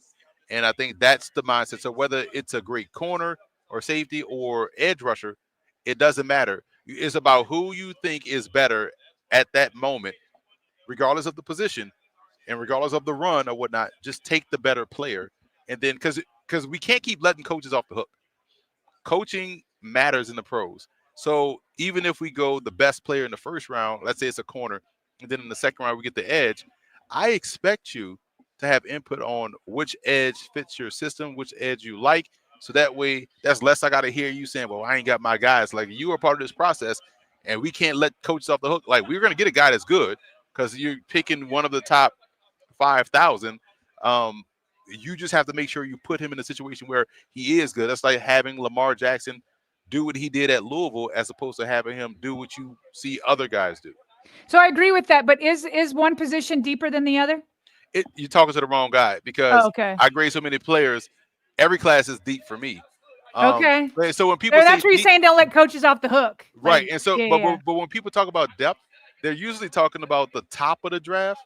And I think that's the mindset. So whether it's a great corner or safety or edge rusher, it doesn't matter. It's about who you think is better at that moment, regardless of the position and regardless of the run or whatnot, just take the better player. And then because we can't keep letting coaches off the hook. Coaching matters in the pros. So even if we go the best player in the first round, let's say it's a corner, and then in the second round we get the edge, I expect you to have input on which edge fits your system, which edge you like. So that way, that's less I got to hear you saying, well, I ain't got my guys. Like, you are part of this process, and we can't let coaches off the hook. Like, we're going to get a guy that's good because you're picking one of the top 5,000. You just have to make sure you put him in a situation where he is good. That's like having Lamar Jackson do what he did at Louisville as opposed to having him do what you see other guys do. So I agree with that, but is one position deeper than the other? You're talking to the wrong guy because okay. I grade so many players. Every class is deep for me. Okay. So when people that's where you're saying don't let coaches off the hook. Right. Like, And so, but when people talk about depth, they're usually talking about the top of the draft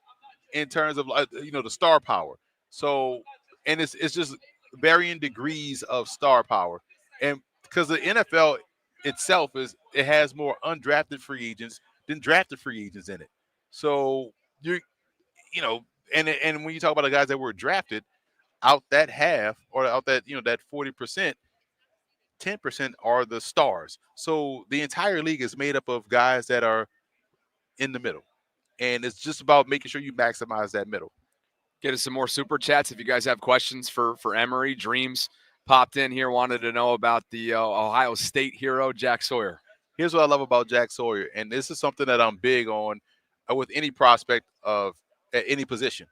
in terms of, the star power. So, and it's just varying degrees of star power. And because the NFL itself it has more undrafted free agents than drafted free agents in it. So and when you talk about the guys that were drafted, out that half or out that that 40%, 10% are the stars. So the entire league is made up of guys that are in the middle, and it's just about making sure you maximize that middle. Get us some more super chats if you guys have questions for Emory. Dreams popped in here, wanted to know about the Ohio State hero, Jack Sawyer. Here's what I love about Jack Sawyer, and this is something that I'm big on with any prospect at any position.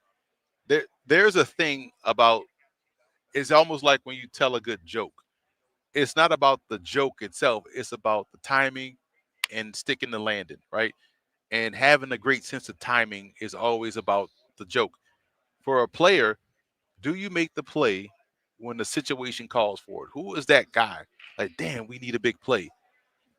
There's a thing about, it's almost like when you tell a good joke. It's not about the joke itself. It's about the timing and sticking the landing, right? And having a great sense of timing is always about the joke. For a player, do you make the play when the situation calls for it? Who is that guy? Like, damn, we need a big play.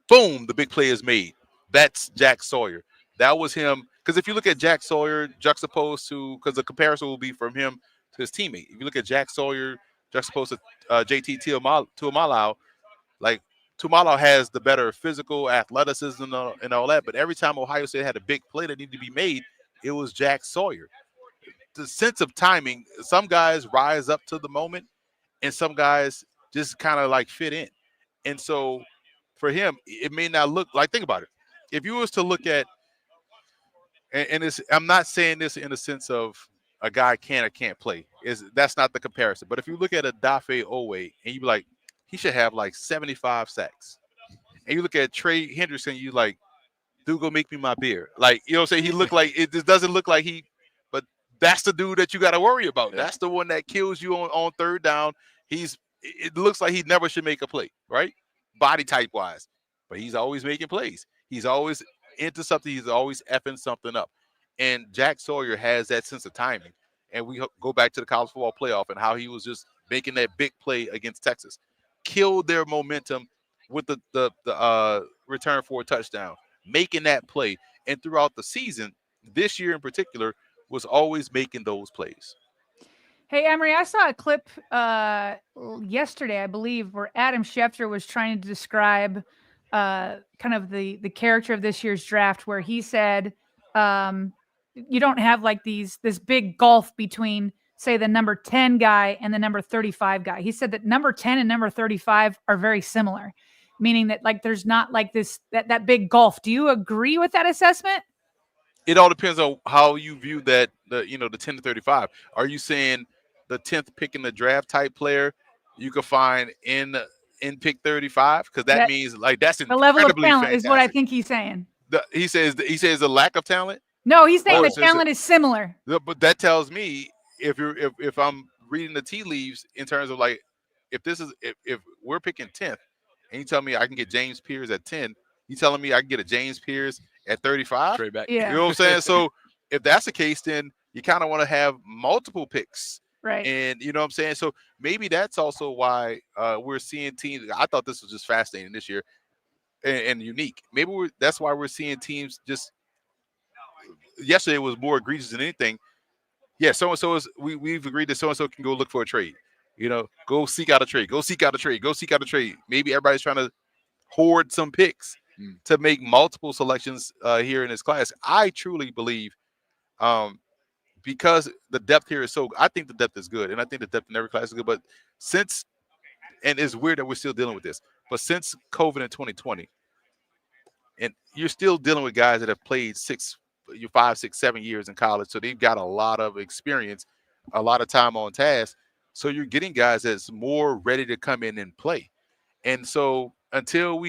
Boom, the big play is made. That's Jack Sawyer. That was him. Because if you look at Jack Sawyer juxtaposed to, because the comparison will be from him to his teammate. If you look at Jack Sawyer juxtaposed to JT Tuimoloau, like, Tuimoloau has the better physical athleticism and all that. But every time Ohio State had a big play that needed to be made, it was Jack Sawyer. The sense of timing, some guys rise up to the moment and some guys just kind of like fit in. And so for him, it may not look like, think about it. If you was to look at, and it's, I'm not saying this in the sense of a guy can or can't play. That's not the comparison. But if you look at a Dafe Owe and you be like, he should have like 75 sacks. And you look at Trey Hendrickson, you like, dude, go make me my beer. Like, you know what I'm saying? He looked like, it just doesn't look like but that's the dude that you got to worry about. Yeah. That's the one that kills you on third down. It looks like he never should make a play, right? Body type wise. But he's always making plays. He's always into something. He's always effing something up. And Jack Sawyer has that sense of timing. And we go back to the college football playoff and how he was just making that big play against Texas. Killed their momentum with the return for a touchdown, making that play. And throughout the season, this year in particular, was always making those plays. Hey, Emory, I saw a clip yesterday, I believe, where Adam Schefter was trying to describe kind of the character of this year's draft, where he said you don't have like this big gulf between, say, the number 10 guy and the number 35 guy. He said that number 10 and number 35 are very similar, meaning that like there's not like that big gulf. Do you agree with that assessment? It all depends on how you view that, the 10 to 35. Are you saying the 10th pick in the draft type player you could find in pick 35? Because that means like that's the level of talent fantastic. Is what I think he's saying. He says the lack of talent. No, he's saying the talent is similar. But that tells me if I'm reading the tea leaves in terms of like if we're picking 10th and you tell me I can get James Pierce at 10, you telling me I can get a James Pierce at 35? Straight back. Yeah. You know what I'm saying? So if that's the case, then you kind of want to have multiple picks. Right. And you know what I'm saying? So maybe that's also why we're seeing teams. I thought this was just fascinating this year and unique. Maybe that's why we're seeing teams just yesterday was more egregious than anything. Yeah, so-and-so is we've agreed that so-and-so can go look for a trade. Go seek out a trade. Go seek out a trade. Go seek out a trade. Maybe everybody's trying to hoard some picks. to make multiple selections here in this class. I truly believe because the depth here is so, I think the depth is good, and I think the depth in every class is good. But since, and it's weird that we're still dealing with this, but since COVID in 2020, and you're still dealing with guys that have played 5, 6, 7 years in college, so they've got a lot of experience, a lot of time on task. So you're getting guys that's more ready to come in and play. And so until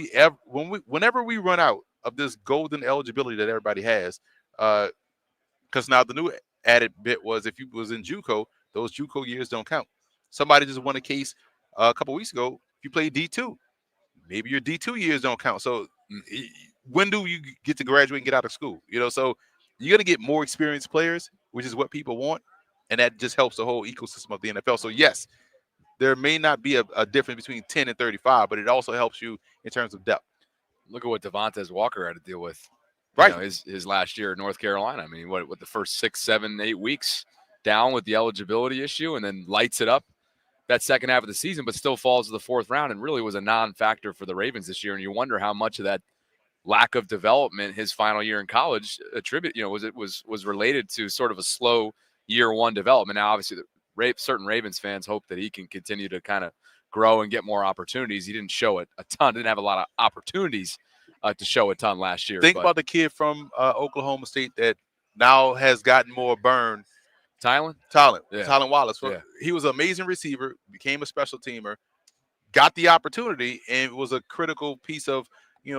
whenever we run out of this golden eligibility that everybody has, because now the new added bit was if you was in JUCO, those JUCO years don't count. Somebody just won a case a couple weeks ago. If you play D2, maybe your D2 years don't count. So when do you get to graduate and get out of school? So you're going to get more experienced players, which is what people want. And that just helps the whole ecosystem of the NFL. So, yes, there may not be a difference between 10 and 35, but it also helps you in terms of depth. Look at what Devontae Walker had to deal with. Right. His last year at North Carolina. I mean, what the first 6, 7, 8 weeks down with the eligibility issue, and then lights it up that second half of the season, but still falls to the fourth round and really was a non-factor for the Ravens this year. And you wonder how much of that lack of development his final year in college was related to sort of a slow year one development. Now, obviously, certain Ravens fans hope that he can continue to kind of grow and get more opportunities. He didn't show it a ton, didn't have a lot of opportunities to show a ton last year. Think about the kid from Oklahoma State that now has gotten more burn. Tylan Wallace. He was an amazing receiver, became a special teamer, got the opportunity, and was a critical piece of,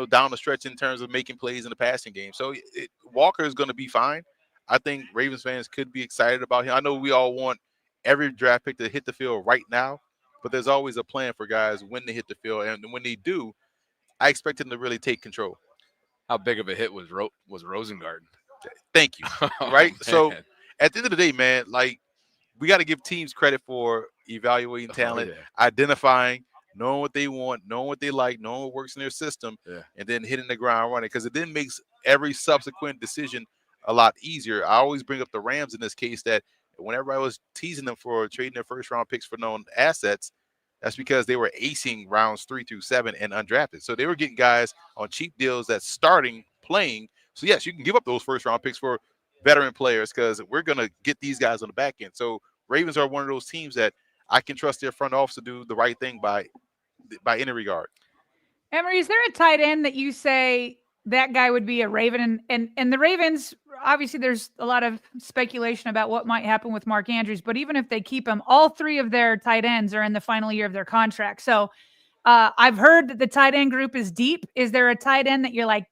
down the stretch in terms of making plays in the passing game. So Walker is going to be fine. I think Ravens fans could be excited about him. I know we all want every draft pick to hit the field right now, but there's always a plan for guys when they hit the field. And when they do, I expect them to really take control. How big of a hit was Rosengarten? Thank you. Right? Man. So at the end of the day, man, we got to give teams credit for evaluating talent, identifying, knowing what they want, knowing what they like, knowing what works in their system, and then hitting the ground running, because it then makes every subsequent decision a lot easier. I always bring up the Rams in this case, that whenever I was teasing them for trading their first-round picks for known assets, that's because they were acing rounds 3 through 7 and undrafted. So they were getting guys on cheap deals that's starting playing. So, yes, you can give up those first-round picks for veteran players because we're going to get these guys on the back end. So Ravens are one of those teams that I can trust their front office to do the right thing by any regard. Emory, is there a tight end that you say that guy would be a Raven? And the Ravens, obviously there's a lot of speculation about what might happen with Mark Andrews, but even if they keep him, all three of their tight ends are in the final year of their contract. So I've heard that the tight end group is deep. Is there a tight end that you're like,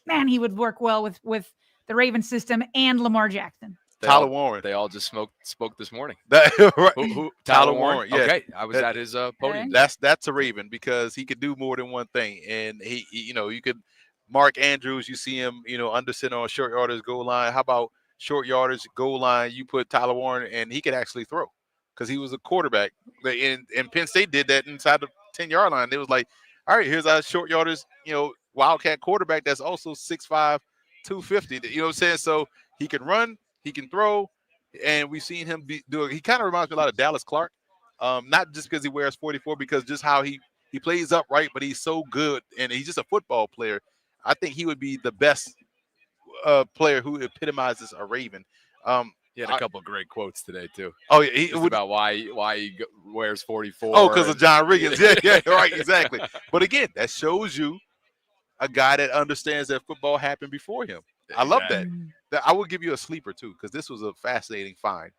man, he would work well with the Ravens system and Lamar Jackson? Tyler Warren. They all just spoke this morning. Right. Who? Tyler Warren. Yeah. Okay, I was at his podium. That's a Raven because he could do more than one thing, and he you could Mark Andrews. You see him, under center on short yardage goal line. How about short yardage goal line? You put Tyler Warren, and he could actually throw because he was a quarterback. And Penn State did that inside the 10-yard line. They was like, all right, here's our short yardage, Wildcat quarterback that's also 6'5", 250. You know what I'm saying? So he can run. He can throw, and we've seen him do it. He kind of reminds me a lot of Dallas Clark, not just because he wears 44, because just how he plays upright, but he's so good, and he's just a football player. I think he would be the best player who epitomizes a Raven. He had a couple of great quotes today too. Oh yeah, about why he wears 44. Oh, because of John Riggins. Yeah, right, exactly. But again, that shows you a guy that understands that football happened before him. I love that. I will give you a sleeper too, because this was a fascinating find.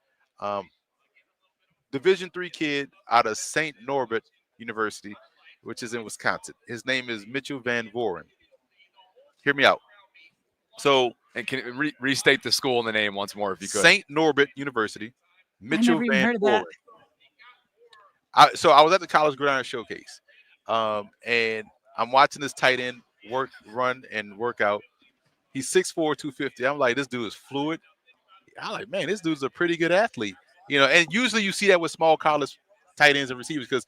Division III kid out of St. Norbert University, which is in Wisconsin. His name is Mitchell Van Voren. Hear me out. So, and can you restate the school and the name once more if you could? St. Norbert University, Mitchell Van Voren. So I was at the College Gridiron Showcase, and I'm watching this tight end run and work out. He's 6'4", 250. I'm like, this dude is fluid. I'm like, man, this dude's a pretty good athlete. And usually you see that with small college tight ends and receivers because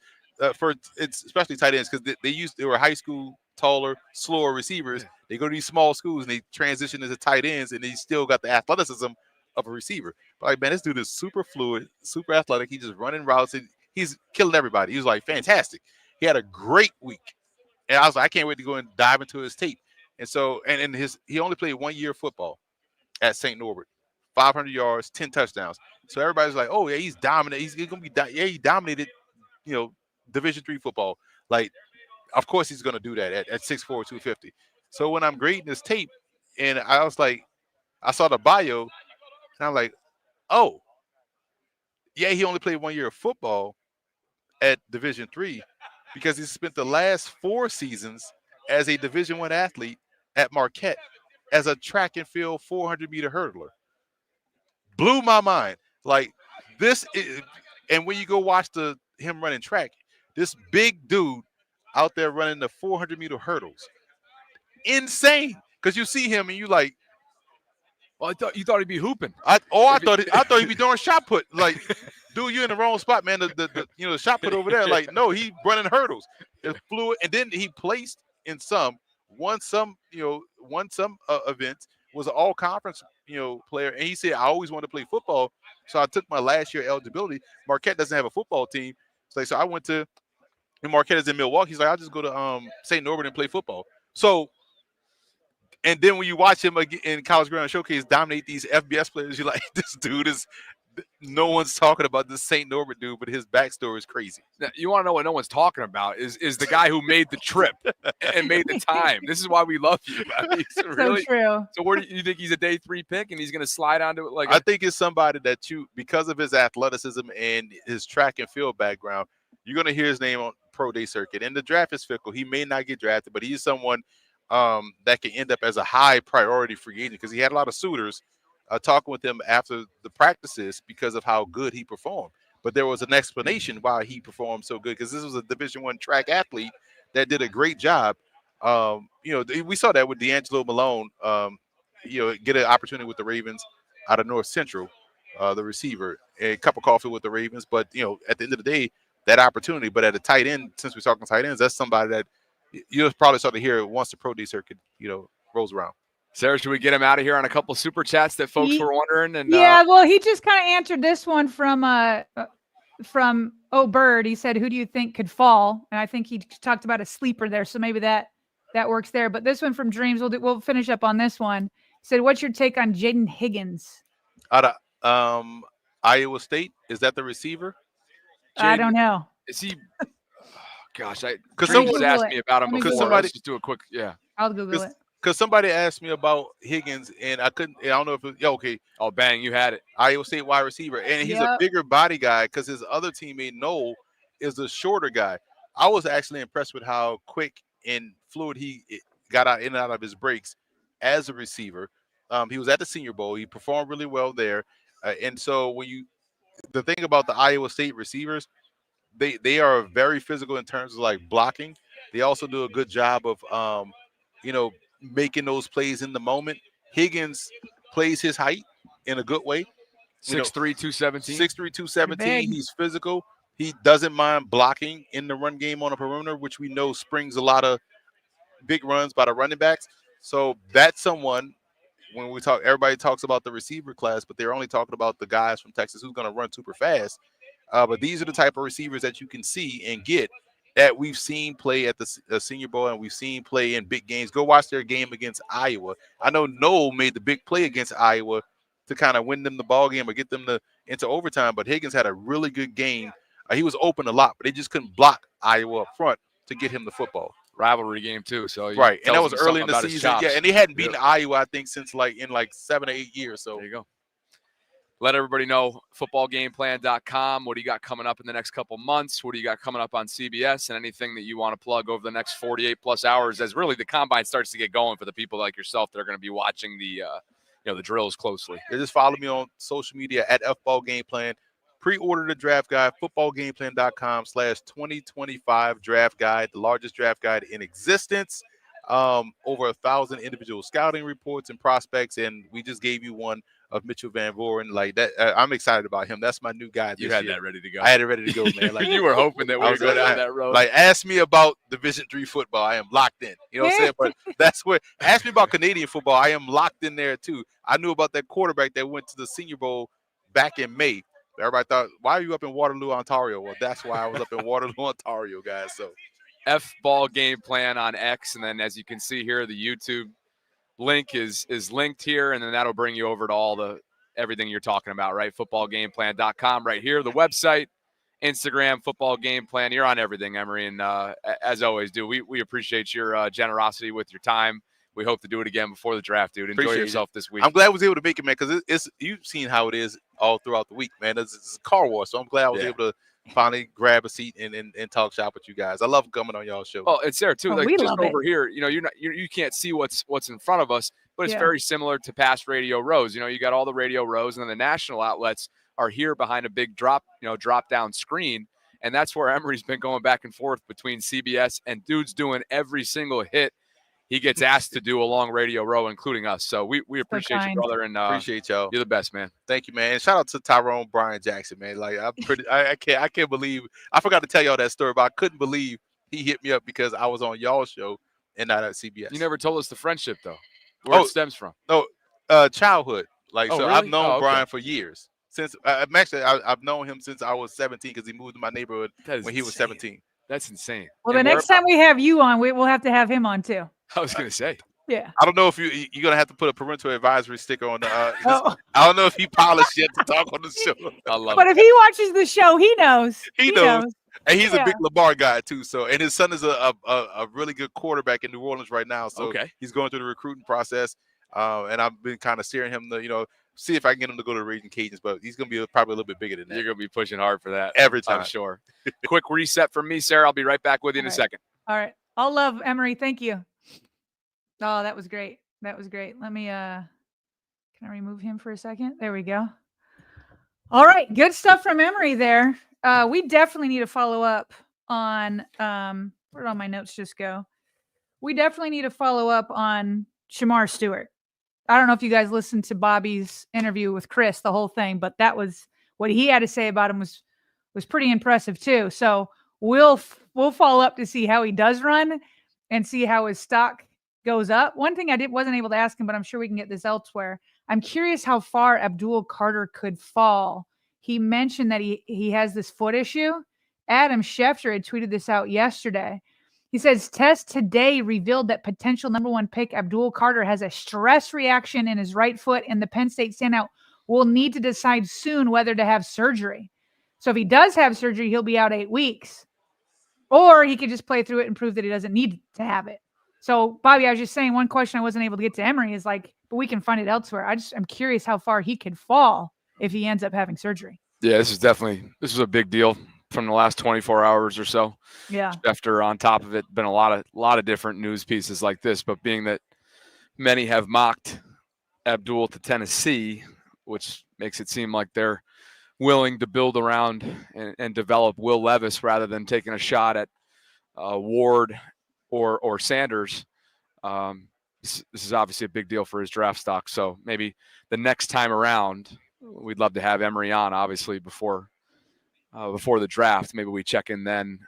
it's especially tight ends because they were high school, taller, slower receivers. Yeah. They go to these small schools and they transition into tight ends and they still got the athleticism of a receiver. But like, man, this dude is super fluid, super athletic. He's just running routes and he's killing everybody. He was like fantastic. He had a great week. And I was like, I can't wait to go and dive into his tape. And so, and he only played 1 year of football at St. Norbert, 500 yards, 10 touchdowns. So everybody's like, oh yeah, he's dominant. He's gonna be he dominated, Division III football. Like, of course he's gonna do that at 6'4", 250. So when I'm grading this tape, and I was like, I saw the bio, and I'm like, oh, yeah, he only played 1 year of football at Division III because he spent the last 4 seasons as a Division I athlete at Marquette as a track and field 400-meter hurdler. Blew my mind. Like, this is, and when you go watch him running track, this big dude out there running the 400-meter hurdles, insane. Because you see him and you like, well, you thought he'd be hooping. I thought he'd be doing shot put. Like, dude, you're in the wrong spot, man. The shot put over there. Like, no, he running hurdles. It flew, and then he placed in won some events. Was an all conference player, and he said, I always wanted to play football, so I took my last year eligibility. Marquette doesn't have a football team, so I went to, and Marquette is in Milwaukee. He's like, I'll just go to St. Norbert and play football. So. And then when you watch him in College Ground Showcase dominate these FBS players, you're like, this dude is – no one's talking about this St. Norbert dude, but his backstory is crazy. Now, you want to know what no one's talking about is the guy who made the trip and made the time. This is why we love you. I mean, really, so true. So where do you think he's a day 3 pick and he's going to slide onto it? I think it's somebody that because of his athleticism and his track and field background, you're going to hear his name on pro day circuit. And the draft is fickle. He may not get drafted, but he's someone – that can end up as a high priority free agent because he had a lot of suitors talking with him after the practices because of how good he performed. But there was an explanation why he performed so good because this was a Division I track athlete that did a great job. We saw that with D'Angelo Malone, get an opportunity with the Ravens out of North Central, the receiver, a cup of coffee with the Ravens. But, at the end of the day, that opportunity. But at a tight end, since we're talking tight ends, that's somebody that you'll probably start to hear once the pro day circuit, rolls around. Sarah, should we get him out of here on a couple super chats that folks were wondering? And well, he just kind of answered this one from Bird. He said, "Who do you think could fall?" And I think he talked about a sleeper there, so maybe that works there. But this one from Dreams, we'll finish up on this one. He said, "What's your take on Jaden Higgins?" Out of Iowa State, is that the receiver? I don't know. Is he? Gosh, because someone asked me about him before. Let's just do a quick, I'll Google it. Because somebody asked me about Higgins, and I couldn't. I don't know if okay. Oh, bang, you had it. Iowa State wide receiver, and he's a bigger body guy because his other teammate Noel is a shorter guy. I was actually impressed with how quick and fluid he got in and out of his breaks as a receiver. He was at the Senior Bowl. He performed really well there, and so the thing about the Iowa State receivers. They are very physical in terms of like blocking. They also do a good job of, making those plays in the moment. Higgins plays his height in a good way. 6'3", 217. 6'3", 217. He's physical. He doesn't mind blocking in the run game on a perimeter, which we know springs a lot of big runs by the running backs. So that's someone, when we talk, everybody talks about the receiver class, but they're only talking about the guys from Texas who's going to run super fast. But these are the type of receivers that you can see and get that we've seen play at the Senior Bowl and we've seen play in big games. Go watch their game against Iowa. I know Noel made the big play against Iowa to kind of win them the ball game or get them into overtime, but Higgins had a really good game. He was open a lot, but they just couldn't block Iowa up front to get him the football. Rivalry game too, so right, and that was early in the season. Yeah, and they hadn't beaten Iowa, I think, since in 7 or 8 years. So there you go. Let everybody know, footballgameplan.com. What do you got coming up in the next couple months? What do you got coming up on CBS? And anything that you want to plug over the next 48-plus hours as really the combine starts to get going for the people like yourself that are going to be watching the drills closely. Yeah, just follow me on social media at FBallGamePlan. Pre-order the draft guide, footballgameplan.com/2025 draft guide, the largest draft guide in existence. Over 1,000 individual scouting reports and prospects, and we just gave you one of Mitchell Van Voren. Like that, I'm excited about him. That's my new guy. You had that ready to go. I had it ready to go, man. Like you were hoping that we would go down that road. Like, ask me about Division III football. I am locked in. You know what I'm saying? But that's where. Ask me about Canadian football. I am locked in there too. I knew about that quarterback that went to the Senior Bowl back in May. Everybody thought, why are you up in Waterloo, Ontario? Well, that's why I was up in Waterloo, Ontario, guys. So F Ball Game Plan on X. And then as you can see here, the YouTube link is linked here. And then that'll bring you over to everything you're talking about, right? Footballgameplan.com right here. The website, Instagram, Football Game Plan. You're on everything, Emory. And as always, dude, we appreciate your generosity with your time. We hope to do it again before the draft, dude. Enjoy yourself this week. I'm glad I was able to make it, man, because it's you've seen how it is all throughout the week, man. It's a car wash, so I'm glad I was able to finally grab a seat and talk shop with you guys. I love coming on y'all show. Oh, it's there too. Oh, like we just love over it. here, you can't see what's in front of us, but it's very similar to past radio rows. You got all the radio rows, and then the national outlets are here behind a big drop down screen. And that's where Emory's been going back and forth between CBS and dude's doing every single hit he gets asked to do along Radio Row, including us. So we appreciate you, brother, and appreciate y'all. You're the best, man. Thank you, man. And shout out to Tyrone Brian Jackson, man. Like I can't believe I forgot to tell y'all that story, but I couldn't believe he hit me up because I was on y'all's show and not at CBS. You never told us the friendship though. Where it stems from? No, childhood. Really? I've known Brian for years. Since I've known him since I was 17 because he moved to my neighborhood when he was 17. That's insane. Well, the next time we have you on, we'll have to have him on too. I was going to say. Yeah. I don't know if you're going to have to put a parental advisory sticker on the I don't know if he polished yet to talk on the show. I love but it. If he watches the show, he knows. He knows. And he's a big Lamar guy too. So, and his son is a really good quarterback in New Orleans right now. So he's going through the recruiting process. And I've been kind of steering him to, see if I can get him to go to the Raging Cajuns, but he's going to be probably a little bit bigger than that. You're going to be pushing hard for that. Every time. I'm sure. Quick reset from me, Sarah. I'll be right back with you in a second. All right. All love, Emory. Thank you. Oh, that was great. That was great. Let me, can I remove him for a second? There we go. All right. Good stuff from Emory there. We definitely need to follow up on, where did all my notes just go? We definitely need to follow up on Shamar Stewart. I don't know if you guys listened to Bobby's interview with Chris, the whole thing, but that was what he had to say about him was pretty impressive too. So we'll follow up to see how he does run and see how his stock goes up. One thing I wasn't able to ask him, but I'm sure we can get this elsewhere. I'm curious how far Abdul Carter could fall. He mentioned that he has this foot issue. Adam Schefter had tweeted this out yesterday. He says, tests today revealed that potential number 1 pick Abdul Carter has a stress reaction in his right foot, and the Penn State standout will need to decide soon whether to have surgery. So if he does have surgery, he'll be out 8 weeks. Or he could just play through it and prove that he doesn't need to have it. So, Bobby, I was just saying one question I wasn't able to get to Emory is but we can find it elsewhere. I'm curious how far he could fall if he ends up having surgery. Yeah, this was a big deal from the last 24 hours or so. Yeah. After on top of it, been a lot of different news pieces like this, but being that many have mocked Abdul to Tennessee, which makes it seem like they're willing to build around and develop Will Levis rather than taking a shot at Ward or Sanders. This is obviously a big deal for his draft stock. So maybe the next time around, we'd love to have Emory on, obviously, before the draft. Maybe we check in then,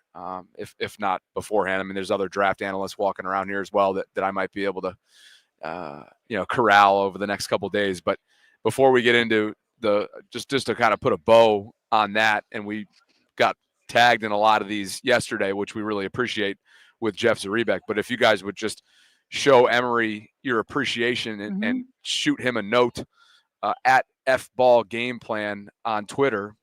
if not beforehand. I mean, there's other draft analysts walking around here as well that I might be able to, corral over the next couple of days. But before we get into just to kind of put a bow on that, and we got tagged in a lot of these yesterday, which we really appreciate with Jeff Zaribek. But if you guys would just show Emory your appreciation and shoot him a note at F-Ball Game Plan on Twitter,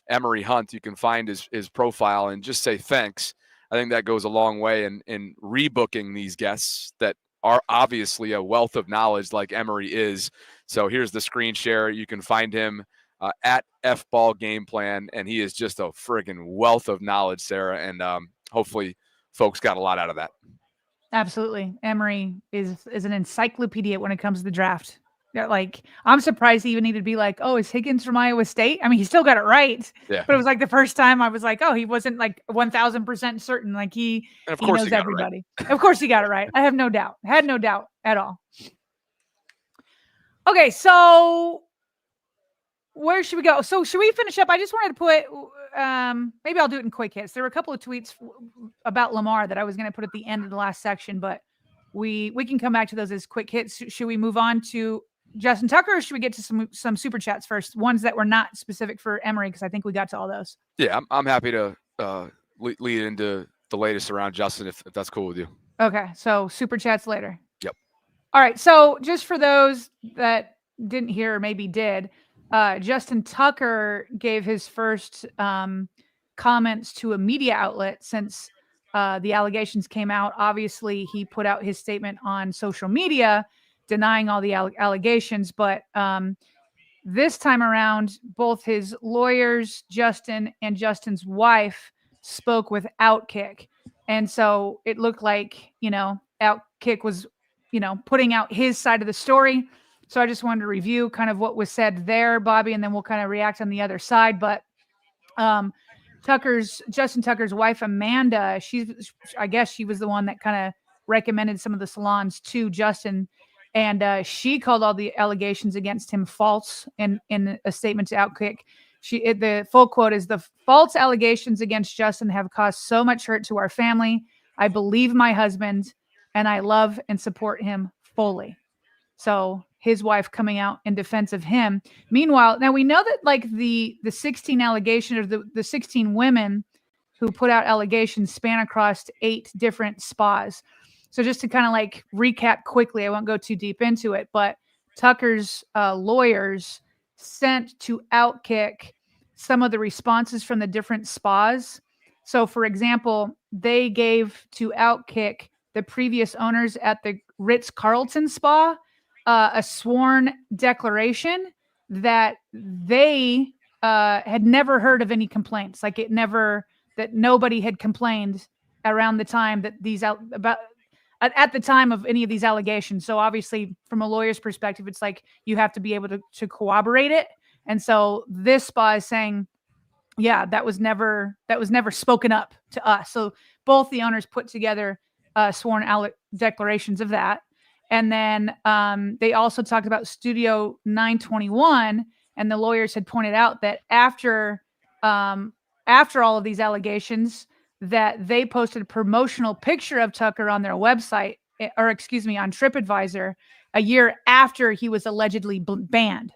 Emory Hunt, you can find his profile and just say thanks. I think that goes a long way in rebooking these guests that are obviously a wealth of knowledge like Emory is. So here's the screen share. You can find him at F-Ball Game Plan, and he is just a friggin' wealth of knowledge, Sarah, and hopefully folks got a lot out of that. Absolutely. Emory is an encyclopedia when it comes to the draft. I'm surprised he even needed to be like, oh, is Higgins from Iowa State? I mean, he still got it right. Yeah. But it was like the first time I was like, oh, he wasn't like 1,000% certain. Like he knows everybody. Right. Of course he got it right. I have no doubt. Had no doubt at all. Okay, so where should we go? So should we finish up? I just wanted to put, maybe I'll do it in quick hits. There were a couple of tweets about Lamar that I was going to put at the end of the last section, but we can come back to those as quick hits. Should we move on to Justin Tucker, or should we get to some super chats first? Ones that were not specific for Emory, because I think we got to all those. Yeah, I'm happy to lead into the latest around Justin, if that's cool with you. Okay, so super chats later. Yep. All right, so just for those that didn't hear or maybe did, Justin Tucker gave his first comments to a media outlet since the allegations came out. Obviously, he put out his statement on social media denying all the allegations, but this time around, both his lawyers, Justin, and Justin's wife spoke with Outkick. And so it looked like, Outkick was, putting out his side of the story. So I just wanted to review kind of what was said there, Bobby, and then we'll kind of react on the other side. But Justin Tucker's wife, Amanda, I guess she was the one that kind of recommended some of the salons to Justin. And she called all the allegations against him false in a statement to Outkick. The full quote is, "The false allegations against Justin have caused so much hurt to our family. I believe my husband and I love and support him fully." So his wife coming out in defense of him. Meanwhile, now we know that like the 16 allegations, or the 16 women who put out allegations span across 8 different spas. So just to kind of like recap quickly, I won't go too deep into it, but Tucker's lawyers sent to Outkick some of the responses from the different spas. So for example, they gave to Outkick the previous owners at the Ritz-Carlton spa a sworn declaration that they had never heard of any complaints. Like that nobody had complained around the time that at the time of any of these allegations. So obviously from a lawyer's perspective, it's like you have to be able to corroborate it. And so this spa is saying, yeah, that was never spoken up to us. So both the owners put together sworn declarations of that. And then they also talked about Studio 921, and the lawyers had pointed out that after all of these allegations, that they posted a promotional picture of Tucker on their website, on TripAdvisor, a year after he was allegedly banned.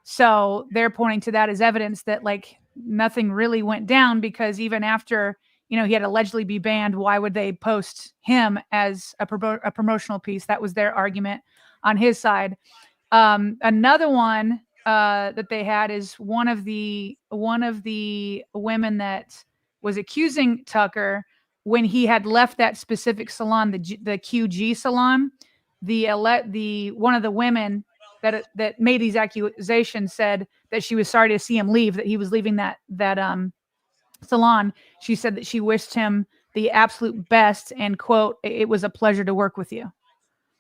So they're pointing to that as evidence that like nothing really went down, because even after he had allegedly be banned, why would they post him as a promotional piece? That was their argument on his side. Another one that they had is one of the women that was accusing Tucker, when he had left that specific salon, the QG salon, one of the women that made these accusations said that she was sorry to see him leave, that he was leaving that salon. She said that she wished him the absolute best and, quote, "It was a pleasure to work with you."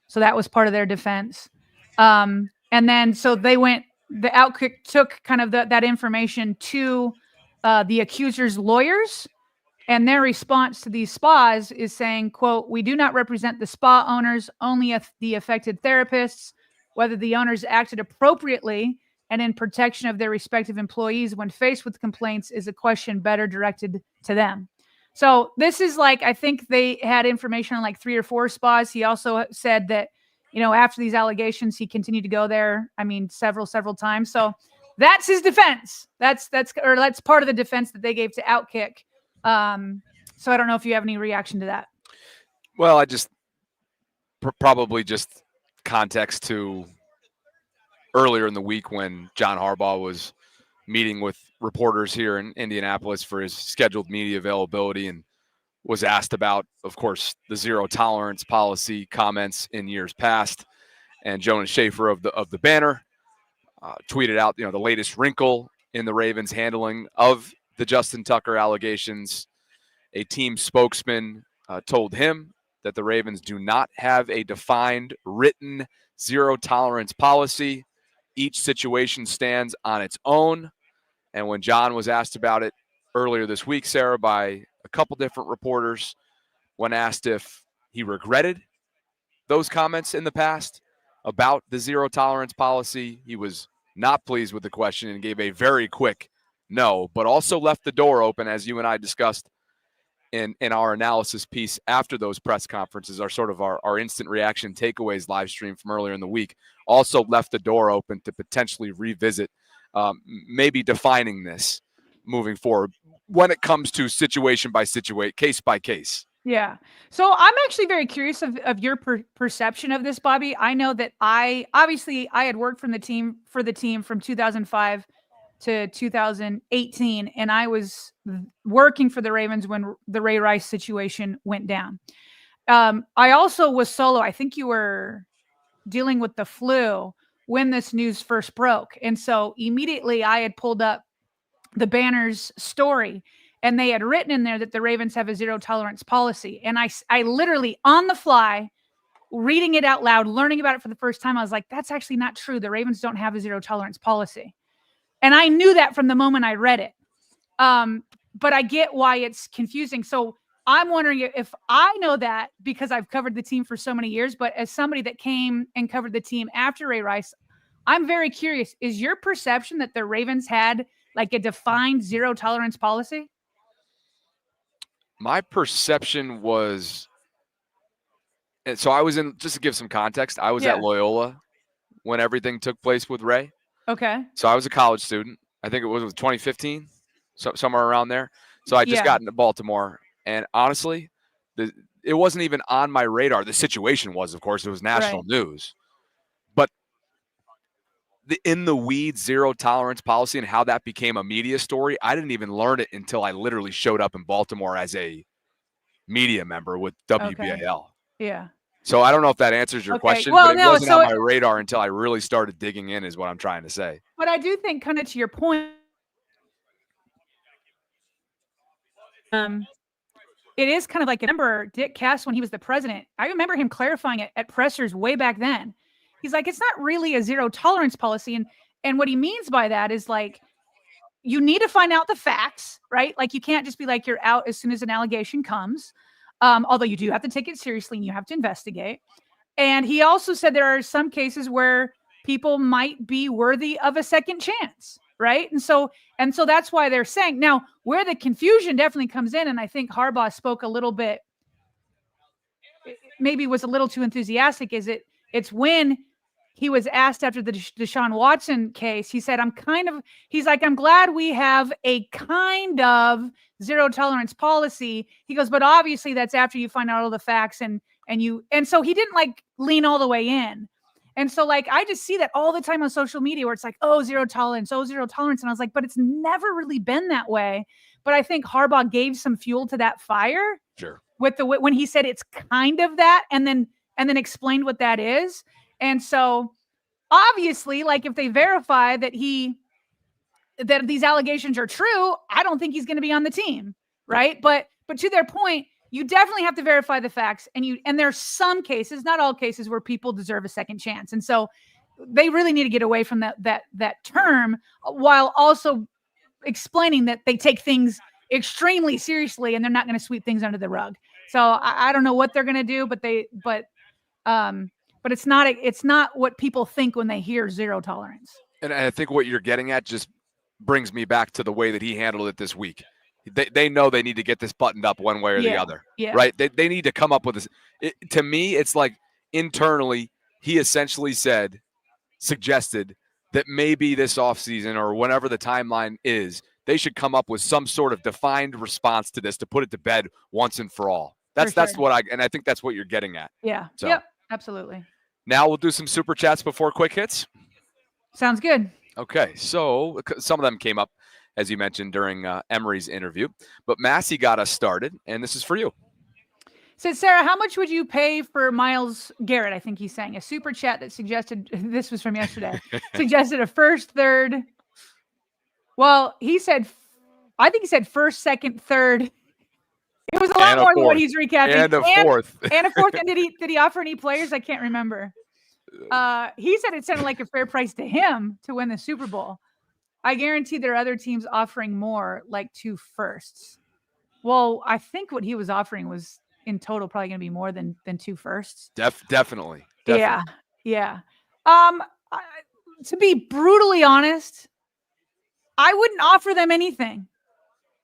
So that was part of their defense. And then so the Outkick took kind of that information to the accuser's lawyers, and their response to these spas is saying, quote, "We do not represent the spa owners, only the affected therapists. Whether the owners acted appropriately and in protection of their respective employees when faced with complaints is a question better directed to them." So this is like, I think they had information on like 3 or 4 spas. He also said that, after these allegations, he continued to go there. I mean, several times. So that's his defense. That's part of the defense that they gave to Outkick. So I don't know if you have any reaction to that. Well, I just probably just context to earlier in the week when John Harbaugh was meeting with reporters here in Indianapolis for his scheduled media availability, and was asked about, of course, the zero tolerance policy comments in years past. And Jonas Schaefer of the Banner tweeted out, the latest wrinkle in the Ravens' handling of the Justin Tucker allegations. A team spokesman told him that the Ravens do not have a defined written zero tolerance policy. Each situation stands on its own. And when John was asked about it earlier this week, Sarah, by a couple different reporters, when asked if he regretted those comments in the past about the zero tolerance policy, he was not pleased with the question and gave a very quick no, but also left the door open, as you and I discussed in our analysis piece after those press conferences, our instant reaction takeaways live stream from earlier in the week, also left the door open to potentially revisit maybe defining this moving forward when it comes to situation by situation, case by case. Yeah. So I'm actually very curious of your perception of this, Bobby. I know that I had worked for the team from 2005 to 2018, and I was working for the Ravens when the Ray Rice situation went down. I also was solo. I think you were dealing with the flu when this news first broke. And so immediately I had pulled up the Banner's story, and they had written in there that the Ravens have a zero tolerance policy. And I literally on the fly, reading it out loud, learning about it for the first time, I was like, that's actually not true. The Ravens don't have a zero tolerance policy. And I knew that from the moment I read it. But I get why it's confusing. So I'm wondering if I know that because I've covered the team for so many years, but as somebody that came and covered the team after Ray Rice, I'm very curious. Is your perception that the Ravens had like a defined zero tolerance policy? My perception was, and so I was in, just to give some context, I was at Loyola when everything took place with Ray. Okay. So I was a college student. I think it was 2015, somewhere around there. So I just got into Baltimore. And honestly, it wasn't even on my radar. The situation was, of course, it was national news. But the in the weeds zero tolerance policy and how that became a media story, I didn't even learn it until I literally showed up in Baltimore as a media member with WBAL. Okay. Yeah. So I don't know if that answers your question, well, but it no, wasn't so on my radar until I really started digging in, is what I'm trying to say. But I do think, kind of to your point, it is kind of like, I remember Dick Cass when he was the president. I remember him clarifying it at pressers way back then. He's like, it's not really a zero tolerance policy. And what he means by that is like, you need to find out the facts, right? Like you can't just be like, you're out as soon as an allegation comes. Although you do have to take it seriously and you have to investigate. And he also said there are some cases where people might be worthy of a second chance, right? And so that's why they're saying now where the confusion definitely comes in. And I think Harbaugh spoke a little bit, maybe was a little too enthusiastic. It's when he was asked after the Deshaun Watson case, he said, I'm glad we have a kind of zero tolerance policy. He goes, but obviously that's after you find out all the facts and so he didn't like lean all the way in. And so like, I just see that all the time on social media where it's like, oh, zero tolerance. And I was like, but it's never really been that way. But I think Harbaugh gave some fuel to that fire. Sure. When he said it's kind of that and then explained what that is. And so obviously, like if they verify that these allegations are true, I don't think he's going to be on the team. Right. But to their point, you definitely have to verify the facts and there's some cases, not all cases, where people deserve a second chance. And so they really need to get away from that term while also explaining that they take things extremely seriously and they're not going to sweep things under the rug. So I don't know what they're going to do, but it's not what people think when they hear zero tolerance. And I think what you're getting at just brings me back to the way that he handled it this week. They know they need to get this buttoned up one way or the other, right? They need to come up with this. To me, it's like internally, he essentially suggested that maybe this offseason or whenever the timeline is, they should come up with some sort of defined response to this to put it to bed once and for all. That's what I think that's what you're getting at. Yeah. So, yep. Absolutely. Now we'll do some super chats before quick hits. Sounds good. Okay. So some of them came up, as you mentioned, during Emory's interview. But Massey got us started, and this is for you. Said, Sarah, how much would you pay for Myles Garrett? I think he's saying a super chat that suggested, this was from yesterday, suggested a first, third. Well, I think he said first, second, third. It was a lot more than what he's recapping. And a fourth. And a fourth. And did he offer any players? I can't remember. He said it sounded like a fair price to him to win the Super Bowl. I guarantee there are other teams offering more, like 2 firsts. Well, I think what he was offering was in total probably going to be more than 2 firsts. Definitely. Yeah. To be brutally honest, I wouldn't offer them anything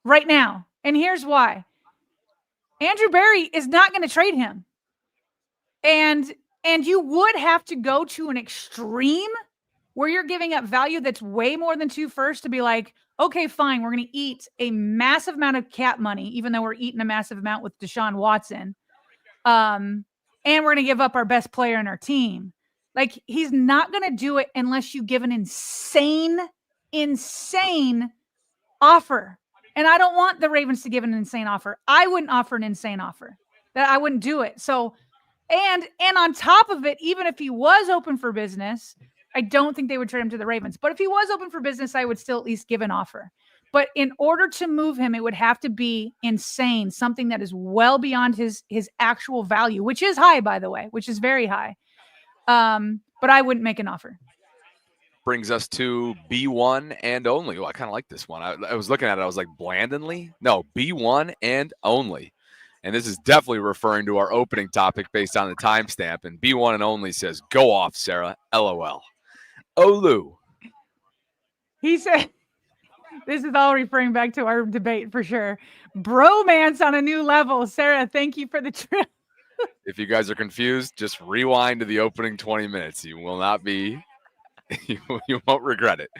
right now. And here's why. Andrew Berry is not going to trade him. And you would have to go to an extreme where you're giving up value that's way more than 2 firsts to be like, okay, fine, we're going to eat a massive amount of cap money, even though we're eating a massive amount with Deshaun Watson. And we're going to give up our best player in our team. Like, he's not going to do it unless you give an insane offer. And I don't want the Ravens to give an insane offer. I wouldn't offer an insane offer. That I wouldn't do it. So, and on top of it, even if he was open for business, I don't think they would trade him to the Ravens. But if he was open for business, I would still at least give an offer. But in order to move him, it would have to be insane, something that is well beyond his actual value, which is high, by the way, which is very high. But I wouldn't make an offer. Brings us to B1 and only. Oh, I kind of like this one. I was looking at it. I was like, Blandonly? No, B1 and only. And this is definitely referring to our opening topic based on the timestamp. And B1 and only says, go off, Sarah. LOL. Olu. He said, this is all referring back to our debate for sure. Bromance on a new level. Sarah, thank you for the trip. If you guys are confused, just rewind to the opening 20 minutes. You will not be, you won't regret it.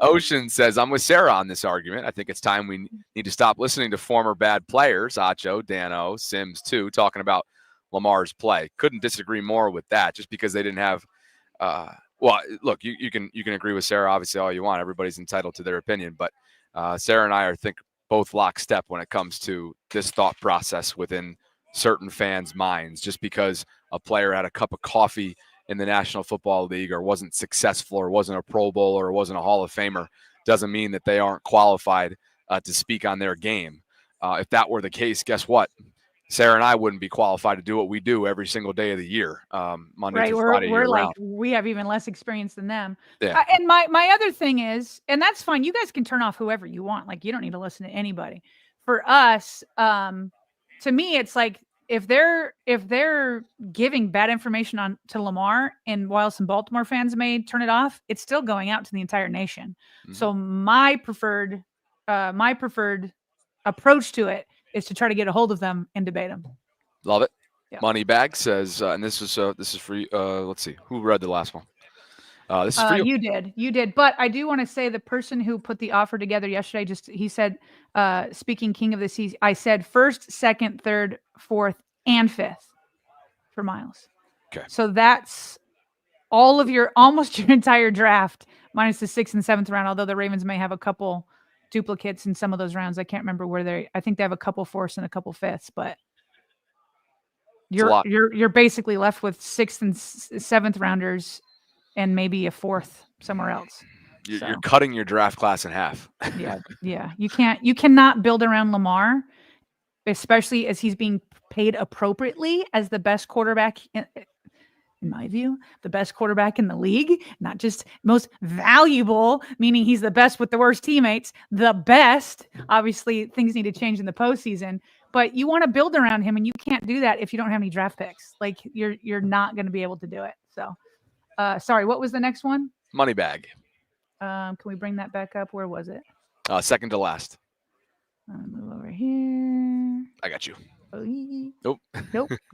Ocean says, I'm with Sarah on this argument. I think it's time we need to stop listening to former bad players, Acho, Dano, Sims too, talking about Lamar's play. Couldn't disagree more with that, just because they didn't have well, look, you can agree with Sarah obviously all you want. Everybody's entitled to their opinion, but Sarah and I think both lockstep when it comes to this thought process within certain fans' minds. Just because a player had a cup of coffee in the National Football League or wasn't successful or wasn't a Pro Bowler or wasn't a Hall of Famer doesn't mean that they aren't qualified to speak on their game. If that were the case, guess what? Sarah and I wouldn't be qualified to do what we do every single day of the year, Monday through Friday. We're like, we have even less experience than them. Yeah. And my other thing is, and that's fine. You guys can turn off whoever you want. Like, you don't need to listen to anybody. For us, to me, it's like, if they're giving bad information to Lamar, and while some Baltimore fans may turn it off, it's still going out to the entire nation. Mm-hmm. So my preferred approach to it is to try to get a hold of them and debate them. Love it. Yeah. Moneybag says, and this is for you. Let's see, who read the last one? This is for you. You did. But I do want to say the person who put the offer together yesterday, he said, speaking king of the seas, I said first, second, third, fourth, and fifth for Miles. Okay. So that's almost your entire draft minus the 6th and 7th round. Although the Ravens may have a couple duplicates in some of those rounds. I can't remember where I think they have a couple 4ths and a couple 5ths, but you're basically left with 6th and 7th rounders and maybe a 4th somewhere else. You're cutting your draft class in half. Yeah. You cannot build around Lamar, especially as he's being paid appropriately as the best quarterback in my view, the best quarterback in the league, not just most valuable, meaning he's the best with the worst teammates, the best. Obviously, things need to change in the postseason, but you want to build around him, and you can't do that if you don't have any draft picks. Like, you're not going to be able to do it. So, sorry, what was the next one? Moneybag. Can we bring that back up? Where was it? Second to last. Move over here. I got you. Nope.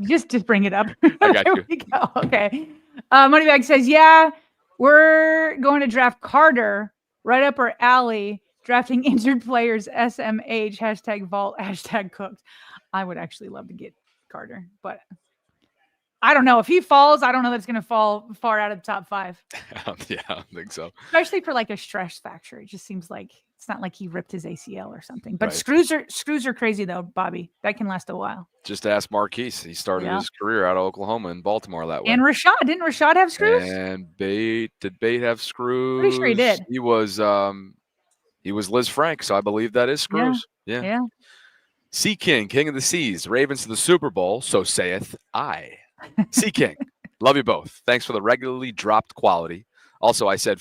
Just bring it up. I got you. We go. Okay. Moneybag says, yeah, we're going to draft Carter right up our alley, drafting injured players, SMH, #vault, #cooked. I would actually love to get Carter, but I don't know if he falls. I don't know that's going to fall far out of the top 5. Yeah, I don't think so. Especially for like a stress fracture. It just seems like it's not like he ripped his ACL or something. But right. Screws are crazy though, Bobby. That can last a while. Just ask Marquise. He started his career out of Oklahoma and Baltimore that way. And Rashad, didn't Rashad have screws? And Bate have screws? Pretty sure he did. He was Liz Frank, so I believe that is screws. Yeah. Sea King of the Seas, Ravens to the Super Bowl, so saith I. Sea King, love you both. Thanks for the regularly dropped quality. Also, I said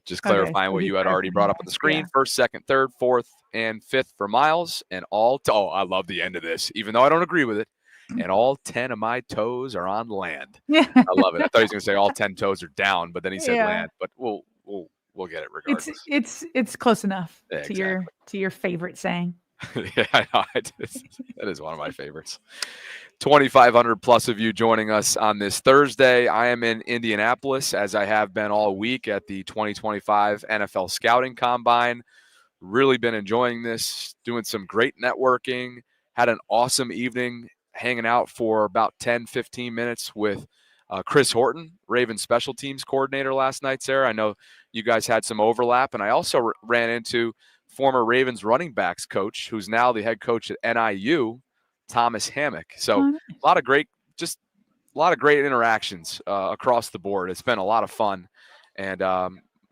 just clarifying what you had already brought up on the screen. First, second, third, fourth, and fifth for Miles, and I love the end of this, even though I don't agree with it. And all 10 of my toes are on land. I love it. I thought he was going to say all 10 toes are down, but then he said land. But we'll get it regardless. It's close enough to your favorite saying. Yeah, I know. That is one of my favorites. 2,500 plus of you joining us on this Thursday. I am in Indianapolis, as I have been all week, at the 2025 NFL Scouting Combine. Really been enjoying this, doing some great networking. Had an awesome evening hanging out for about 10, 15 minutes with Chris Horton, Ravens special teams coordinator last night, Sarah. I know you guys had some overlap. And I also ran into former Ravens running backs coach, who's now the head coach at NIU, Thomas Hammock. So Oh, nice. a lot of great interactions across the board. It's been a lot of fun. And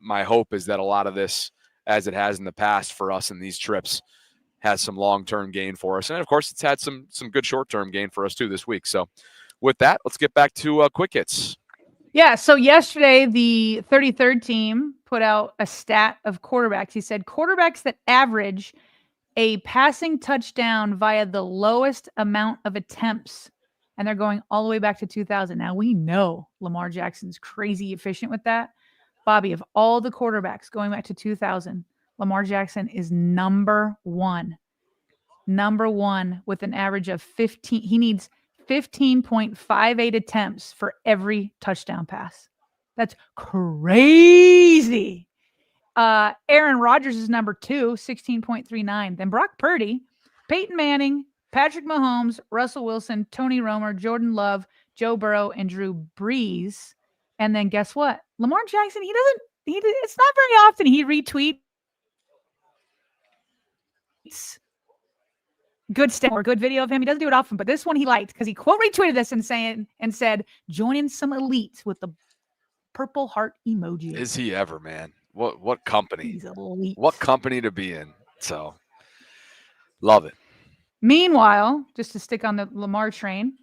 my hope is that a lot of this, as it has in the past for us in these trips, has some long-term gain for us. And, of course, it's had some good short-term gain for us, too, this week. So, with that, let's get back to quick hits. Yeah, so yesterday the 33rd team put out a stat of quarterbacks. He said quarterbacks that average a passing touchdown via the lowest amount of attempts, and they're going all the way back to 2000. Now, we know Lamar Jackson's crazy efficient with that. Bobby, of all the quarterbacks going back to 2000, Lamar Jackson is number one with an average of 15. He needs 15.58 attempts for every touchdown pass. That's crazy. Aaron Rodgers is number 2, 16.39. Then Brock Purdy, Peyton Manning, Patrick Mahomes, Russell Wilson, Tony Romo, Jordan Love, Joe Burrow, and Drew Brees. And then guess what? Lamar Jackson, it's not very often he retweets good stuff or good video of him. He doesn't do it often, but this one he liked because he quote retweeted this and said, joining some elites with the purple heart emoji. Is he ever, man? What company? He's elite. What company to be in? So, love it. Meanwhile, just to stick on the Lamar train,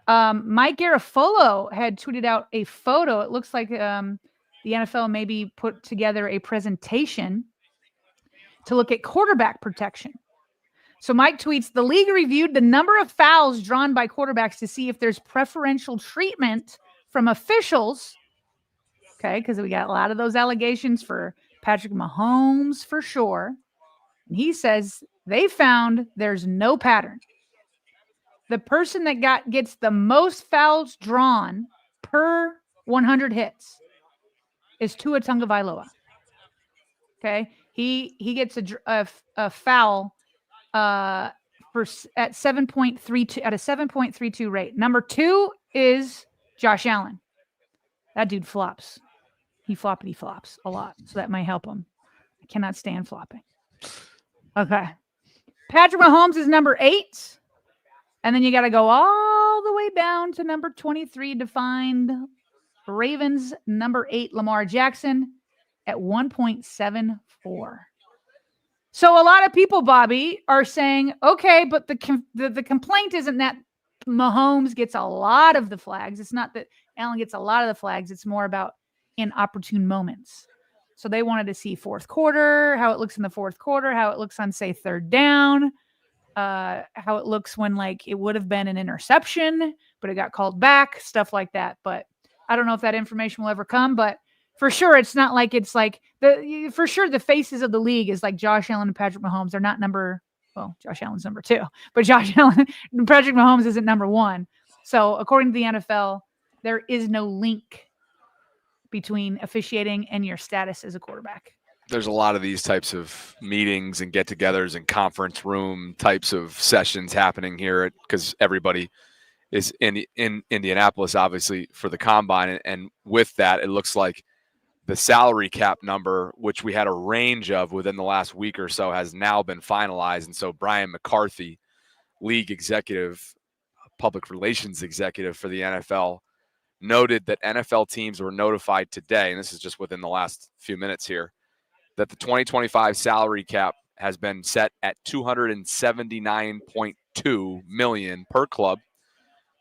Mike Garafolo had tweeted out a photo. It looks like the NFL maybe put together a presentation to look at quarterback protection. So Mike tweets, the league reviewed the number of fouls drawn by quarterbacks to see if there's preferential treatment from officials. Okay, because we got a lot of those allegations for Patrick Mahomes for sure. And he says they found there's no pattern. The person that gets the most fouls drawn per 100 hits is Tua Tagovailoa. Okay, he gets a foul at 7.32 at a 7.32 rate. Number 2 is Josh Allen. That dude flops. He flops a lot, so that might help him. I cannot stand flopping. Okay. Patrick Mahomes is number 8. And then you got to go all the way down to number 23 to find Ravens number 8, Lamar Jackson, at 1.74. So a lot of people, Bobby, are saying, okay, but the complaint isn't that Mahomes gets a lot of the flags. It's not that Allen gets a lot of the flags. It's more about inopportune moments. So they wanted to see fourth quarter, how it looks in the fourth quarter, how it looks on, say, third down, how it looks when, like, it would have been an interception, but it got called back, stuff like that. But I don't know if that information will ever come, but for sure, it's not like it's like for sure the faces of the league is like Josh Allen and Patrick Mahomes. They're not Josh Allen's number 2, but Josh Allen and Patrick Mahomes isn't number 1. So according to the NFL, there is no link between officiating and your status as a quarterback. There's a lot of these types of meetings and get-togethers and conference room types of sessions happening here because everybody is in Indianapolis, obviously, for the combine. And with that, it looks like the salary cap number, which we had a range of within the last week or so, has now been finalized. And so Brian McCarthy, league executive, public relations executive for the NFL, noted that NFL teams were notified today, and this is just within the last few minutes here, that the 2025 salary cap has been set at $279.2 million per club.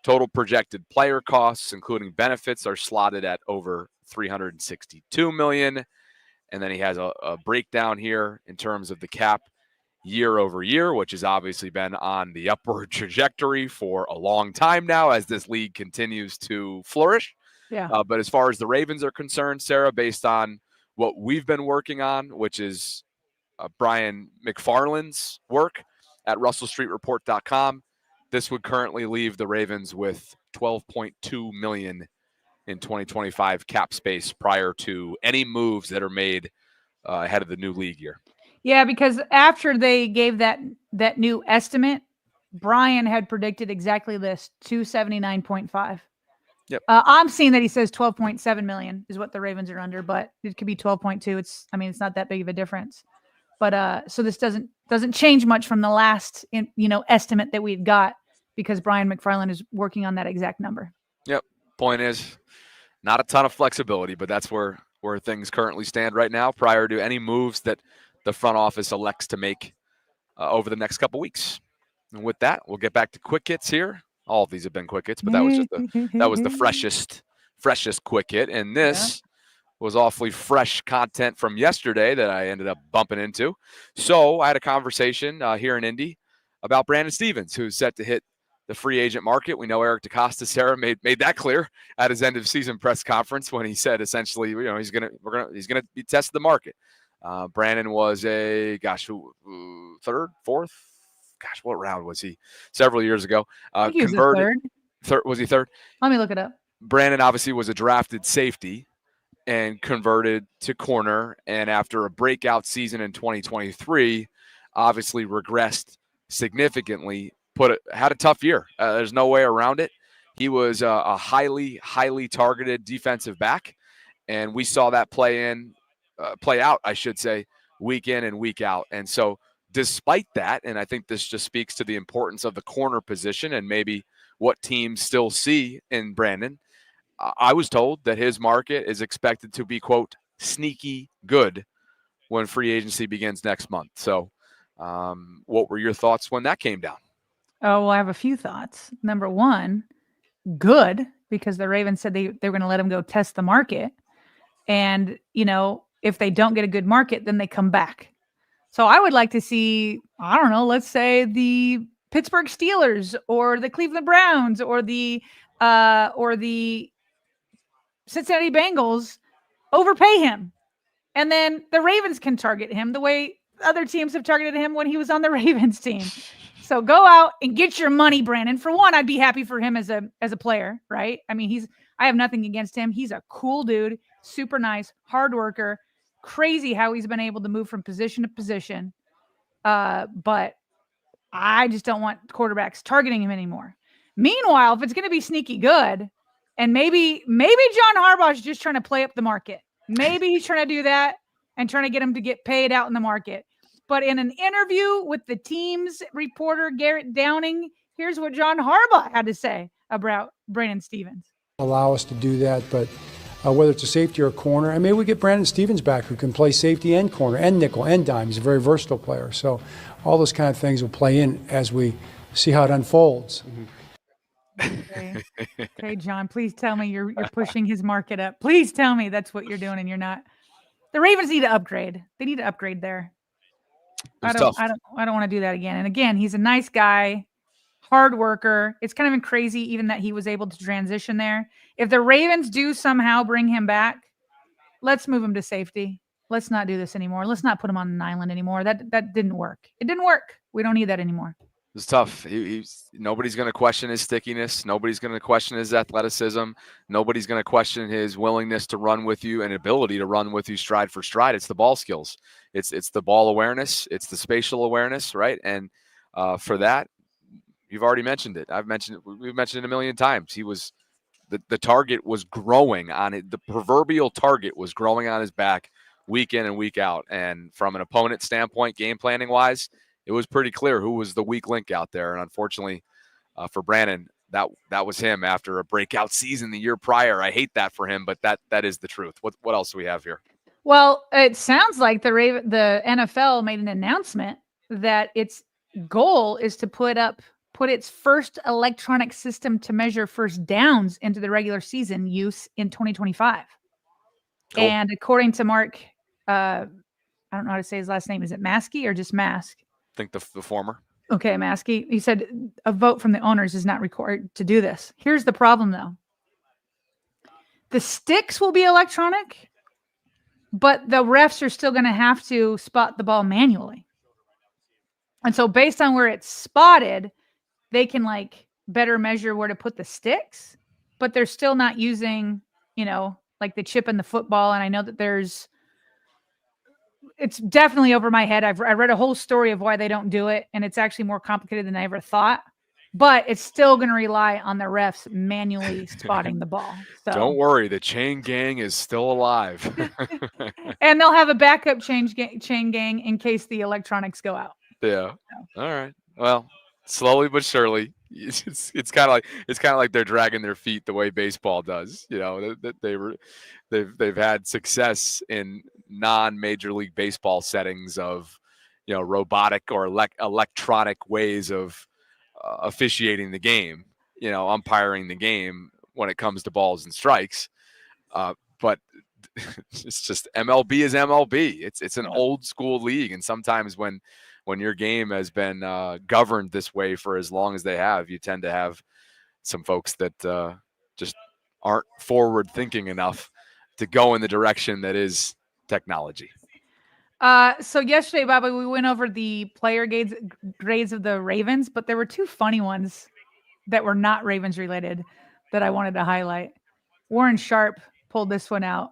Total projected player costs, including benefits, are slotted at over $362 million. And then he has a breakdown here in terms of the cap year over year, which has obviously been on the upward trajectory for a long time now as this league continues to flourish. Yeah. But as far as the Ravens are concerned, Sarah, based on what we've been working on, which is Brian McFarland's work at RussellStreetReport.com, this would currently leave the Ravens with $12.2 million in 2025 cap space prior to any moves that are made ahead of the new league year. Yeah, because after they gave that new estimate, Brian had predicted exactly this, 279.5. Yep. I'm seeing that he says 12.7 million is what the Ravens are under, but it could be 12.2. It's not that big of a difference. But so this doesn't change much from the last estimate that we'd got, because Brian McFarland is working on that exact number. Yep. Point is, not a ton of flexibility, but that's where things currently stand right now, prior to any moves that the front office elects to make over the next couple weeks. And with that, we'll get back to quick hits here. All of these have been quick hits, but that was the freshest quick hit, and this was awfully fresh content from yesterday that I ended up bumping into. So I had a conversation here in Indy about Brandon Stephens, who's set to hit the free agent market. We know Eric DeCosta Sarah made that clear at his end of season press conference when he said essentially, he's gonna be testing the market. Brandon was third, fourth. Gosh, what round was he? Several years ago. I think he was Converted. third. Was he third? Let me look it up. Brandon obviously was a drafted safety and converted to corner, and after a breakout season in 2023, obviously regressed significantly. Had a tough year. There's no way around it. He was a highly targeted defensive back, and we saw that play out, I should say, week in and week out. And so, despite that, and I think this just speaks to the importance of the corner position and maybe what teams still see in Brandon, I was told that his market is expected to be, quote, sneaky good when free agency begins next month. So what were your thoughts when that came down? Oh, well, I have a few thoughts. Number one, good, because the Ravens said they were going to let him go test the market. And, if they don't get a good market, then they come back. So I would like to see, I don't know, let's say the Pittsburgh Steelers or the Cleveland Browns or the Cincinnati Bengals overpay him. And then the Ravens can target him the way other teams have targeted him when he was on the Ravens team. So go out and get your money, Brandon. For one, I'd be happy for him as a player, right? I mean, I have nothing against him. He's a cool dude, super nice, hard worker. Crazy how he's been able to move from position to position. But I just don't want quarterbacks targeting him anymore. Meanwhile, if it's going to be sneaky good, and maybe John Harbaugh's just trying to play up the market. Maybe he's trying to do that and trying to get him to get paid out in the market. But in an interview with the team's reporter, Garrett Downing, here's what John Harbaugh had to say about Brandon Stephens. Allow us to do that, but whether it's a safety or a corner, and maybe we get Brandon Stephens back, who can play safety and corner and nickel and dime. He's a very versatile player. So all those kind of things will play in as we see how it unfolds. Okay, John, please tell me you're pushing his market up. Please tell me that's what you're doing and you're not. The Ravens need to upgrade. They need to upgrade there. I don't want to do that again. And again, he's a nice guy, hard worker. It's kind of been crazy even that he was able to transition there. If the Ravens do somehow bring him back, let's move him to safety. Let's not do this anymore. Let's not put him on an island anymore. That didn't work. It didn't work. We don't need that anymore. It's tough. Nobody's going to question his stickiness. Nobody's going to question his athleticism. Nobody's going to question his willingness to run with you and ability to run with you stride for stride. It's the ball skills. It's the ball awareness. It's the spatial awareness, right? And for that, you've already mentioned it. We've mentioned it a million times. He was the target was growing on it. The proverbial target was growing on his back week in and week out. And from an opponent standpoint, game planning wise, it was pretty clear who was the weak link out there. And unfortunately for Brandon, that was him after a breakout season the year prior. I hate that for him, but that is the truth. What else do we have here? Well, it sounds like the NFL made an announcement that its goal is to put its first electronic system to measure first downs into the regular season use in 2025. Cool. And according to Mark, I don't know how to say his last name. Is it Maskey or just Mask? I think the former. Okay, Maskey. He said a vote from the owners is not required to do this. Here's the problem, though. The sticks will be electronic, but the refs are still going to have to spot the ball manually. And so based on where it's spotted, they can better measure where to put the sticks, but they're still not using, the chip in the football. And I know that there's it's definitely over my head. I read a whole story of why they don't do it, and it's actually more complicated than I ever thought. But it's still going to rely on the refs manually spotting the ball. So Don't worry, the chain gang is still alive. and they'll have a backup chain gang in case the electronics go out. Yeah. All right. Well, slowly but surely, it's kind of like they're dragging their feet the way baseball does. You know, that they've had success in non-Major League Baseball settings of, robotic or electronic ways of officiating the game, umpiring the game when it comes to balls and strikes. But it's just MLB is MLB. It's an old school league, and sometimes when your game has been governed this way for as long as they have, you tend to have some folks that just aren't forward thinking enough to go in the direction that is technology. So yesterday, Bobby, we went over the player grades of the Ravens, but there were two funny ones that were not Ravens related that I wanted to highlight. Warren Sharp pulled this one out.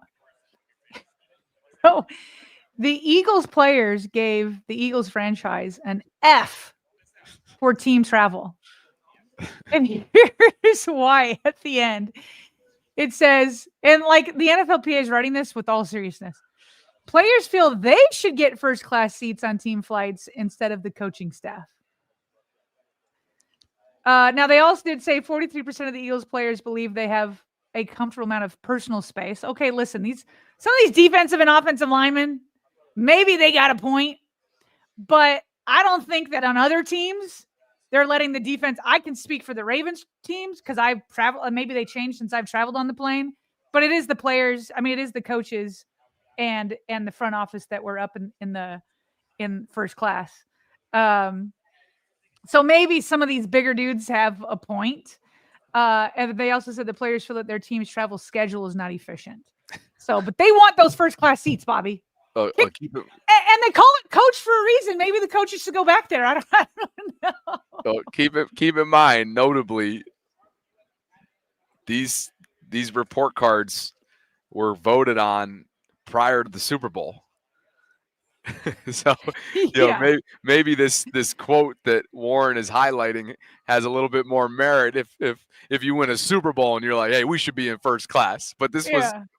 So the Eagles players gave the Eagles franchise an F for team travel. And here's why at the end. It says, and like the NFLPA is writing this with all seriousness, players feel they should get first-class seats on team flights instead of the coaching staff. Now, they also did say 43% of the Eagles players believe they have a comfortable amount of personal space. Okay, listen, some of these defensive and offensive linemen, maybe they got a point, but I don't think that on other teams, they're letting the defense. I can speak for the Ravens teams because I've traveled, and maybe they changed since I've traveled on the plane, but it is the players. I mean, it is the coaches and the front office that were up in first class. So maybe some of these bigger dudes have a point. And they also said the players feel that their team's travel schedule is not efficient. So, but they want those first class seats, Bobby. Keep it, and they call it coach for a reason. Maybe the coaches should go back there. I don't know. keep in mind, notably, these report cards were voted on prior to the Super Bowl. So, maybe this quote that Warren is highlighting has a little bit more merit if you win a Super Bowl and you're like, hey, we should be in first class. But this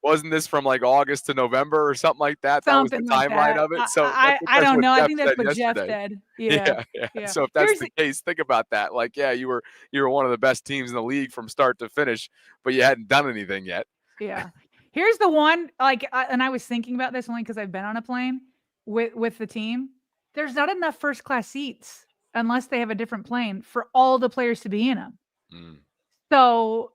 wasn't this from like August to November or something like that? Something that was the timeline of it. So I don't know. I think that's what Jeff said. Yeah. So if that's the case, think about that. Like, you were one of the best teams in the league from start to finish, but you hadn't done anything yet. Yeah. Here's the one, and I was thinking about this only because I've been on a plane with the team. There's not enough first class seats unless they have a different plane for all the players to be in them. So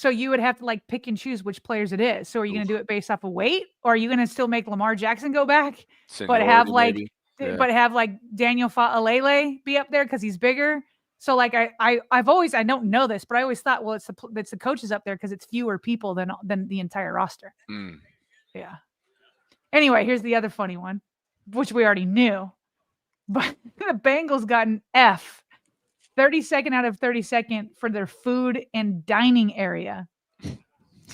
you would have to pick and choose which players it is. So are you going to do it based off of weight, or are you going to still make Lamar Jackson go back, but have Daniel Fa'alele be up there because he's bigger? So I've always, I don't know this, but I always thought, well, it's the coaches up there because it's fewer people than the entire roster. Yeah. Anyway, here's the other funny one, which we already knew, but the Bengals got an F, 32nd out of 32nd for their food and dining area. And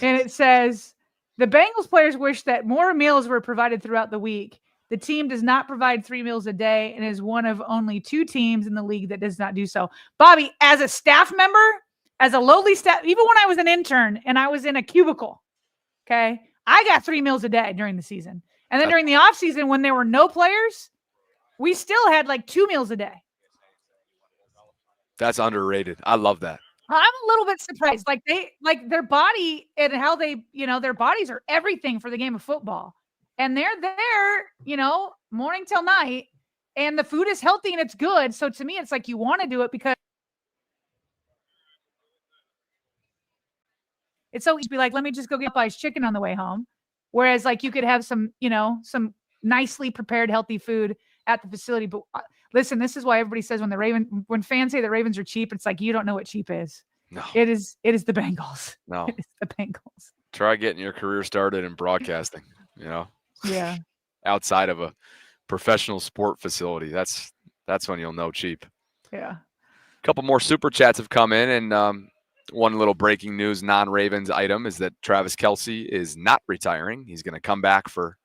it says, the Bengals players wish that more meals were provided throughout the week. The team does not provide 3 meals a day and is one of only 2 teams in the league that does not do so. Bobby, as a staff member, as a lowly staff, even when I was an intern and I was in a cubicle, okay, I got 3 meals a day during the season. And then during the off season, when there were no players, we still had 2 meals a day. That's underrated. I love that. I'm a little bit surprised. Their body and how they, their bodies are everything for the game of football. And they're there, morning till night, and the food is healthy and it's good. So to me, it's you want to do it because it's so easy to be let me just go get Popeye's chicken on the way home. Whereas you could have some nicely prepared, healthy food at the facility. But listen, this is why everybody says when fans say the Ravens are cheap, it's you don't know what cheap is. No, it is the Bengals. No, it is the Bengals. Try getting your career started in broadcasting, Yeah. Outside of a professional sport facility. That's when you'll know cheap. Yeah. A couple more super chats have come in, and one little breaking news non-Ravens item is that Travis Kelce is not retiring. He's going to come back for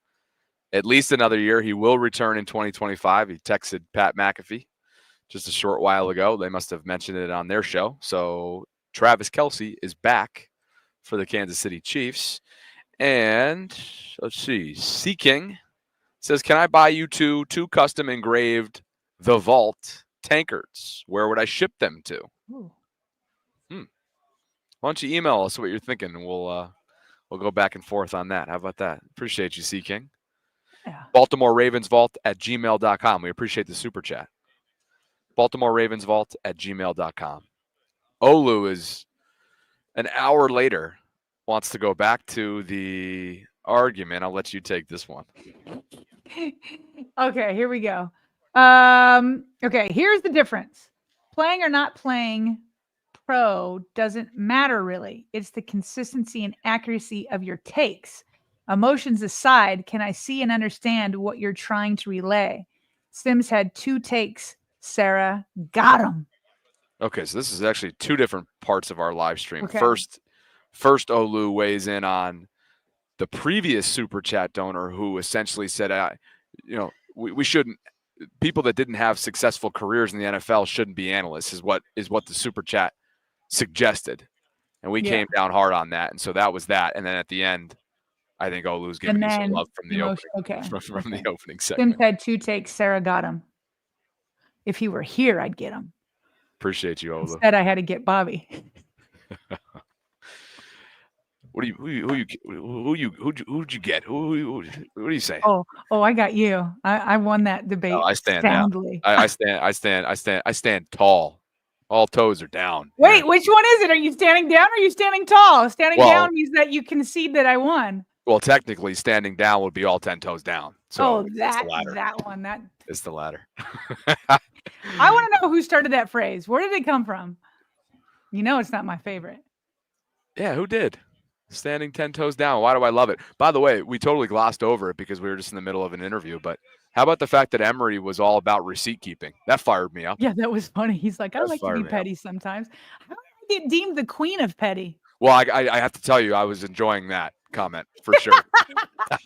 at least another year. He will return in 2025. He texted Pat McAfee just a short while ago. They must have mentioned it on their show. So Travis Kelce is back for the Kansas City Chiefs. And let's see, C King says, can I buy you two custom engraved The Vault tankards? Where would I ship them to? Ooh. Why don't you email us what you're thinking, and we'll go back and forth on that. How about that? Appreciate you, C King. Yeah. BaltimoreRavensVault at gmail.com. We appreciate the super chat. BaltimoreRavensVault at gmail.com. Olu is an hour later, wants to go back to the argument. I'll let you take this one. Okay, here we go. Okay, here's the difference. Playing or not playing pro doesn't matter really. It's the consistency and accuracy of your takes. Emotions aside, can I see and understand what you're trying to relay? Sims had 2 takes. Sarah got him. Okay, so this is actually 2 different parts of our live stream. Okay. First Olu weighs in on the previous super chat donor who essentially said, we shouldn't. People that didn't have successful careers in the NFL shouldn't be analysts. Is what the super chat suggested, and we came down hard on that. And so that was that. And then at the end, I think Olu's giving you some love from the opening. Okay. From the opening Sims segment. had 2 takes. Sarah got him. If he were here, I'd get him. Appreciate you, Olu. Instead, I had to get Bobby. Who'd you get? What do you say? Oh, I got you. I won that debate. No, I stand soundly. down. I stand tall. All toes are down. Wait, Yeah. which one is it? Are you standing down or are you standing tall? Standing down means that you concede that I won. Well, technically, standing down would be all 10 toes down. So that one. It's the latter. I want to know who started that phrase. Where did it come from? It's not my favorite. Yeah, who did? Standing 10 toes down. Why do I love it? By the way, we totally glossed over it because we were just in the middle of an interview. But how about the fact that Emory was all about receipt keeping? That fired me up. Yeah, that was funny. He's like, I like to be petty sometimes. How do I get deemed the queen of petty? Well, I have to tell you, I was enjoying that comment for sure.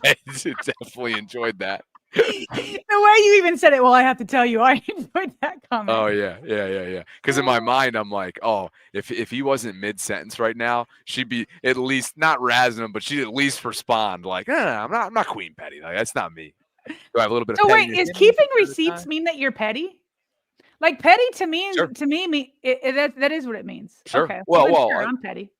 I definitely enjoyed that. The way you even said it, well, I have to tell you, I enjoyed that comment. Oh, yeah. Because in my mind, I'm like, oh, if he wasn't mid-sentence right now, she'd be at least not razzing him, but she'd at least respond like, I'm not Queen Petty. Like, that's not me. Do I have a little bit of So petty wait, is keeping receipts mean that you're petty? Like petty to me, Sure. that is what it means. Sure. Okay. Well, sure, I'm petty.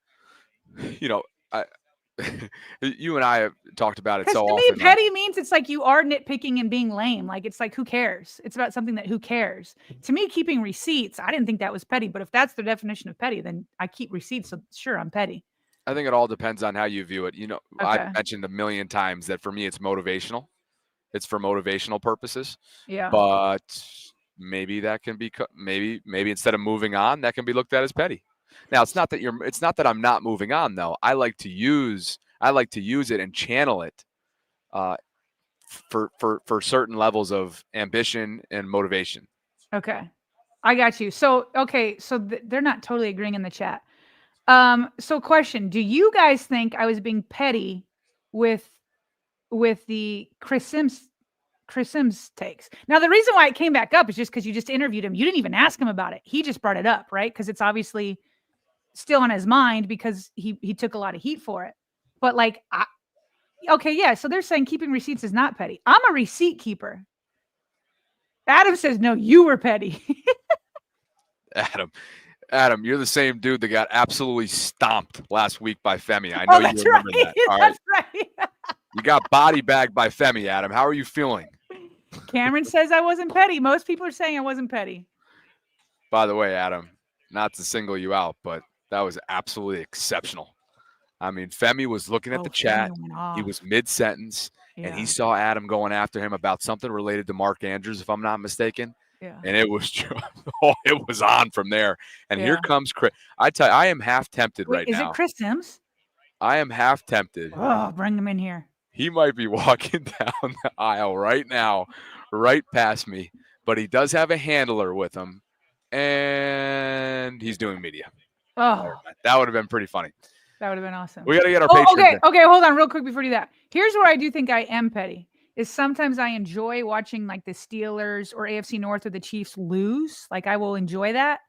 You and I have talked about it so to often. me, petty means it's like you are nitpicking and being lame. Like it's like, who cares? It's about something that who cares. To me, keeping receipts, I didn't think that was petty. But if that's the definition of petty, then I keep receipts. So sure, I'm petty. I think it all depends on how you view it. Okay. I've mentioned a million times that for me, it's motivational. It's for motivational purposes. Yeah. But maybe that can be maybe instead of moving on, that can be looked at as petty. Now, it's not that I'm not moving on though. I like to use it and channel it for certain levels of ambition and motivation. Okay. I got you. So, okay. So they're not totally agreeing in the chat. So question, do you guys think I was being petty with the Chris Sims takes? Now, the reason why it came back up is just because you just interviewed him. You didn't even ask him about it. He just brought it up, right? Because it's obviously still on his mind because he took a lot of heat for it. But like, okay, yeah. So they're saying keeping receipts is not petty. I'm a receipt keeper. Adam says, no, you were petty. Adam, you're the same dude that got absolutely stomped last week by Femi. I know you remember that. All That's right? right. You got body bagged by Femi, Adam. How are you feeling? Cameron says I wasn't petty. Most people are saying I wasn't petty. By the way, Adam, not to single you out, but that was absolutely exceptional. I mean, Femi was looking at the chat. He was mid-sentence, and he saw Adam going after him about something related to Mark Andrews, if I'm not mistaken. Yeah. And it was it was on from there. And here comes Chris. I tell you, I am half tempted right now. Is it Chris Sims? I am half tempted. Oh, bring him in here. He might be walking down the aisle right now, right past me, but he does have a handler with him, and he's doing media. Oh, that would have been pretty funny. That would have been awesome. We got to get our Patreon. Okay, hold on real quick before you do that. Here's where I do think I am petty, is sometimes I enjoy watching like the Steelers or AFC North or the Chiefs lose. Like I will enjoy that.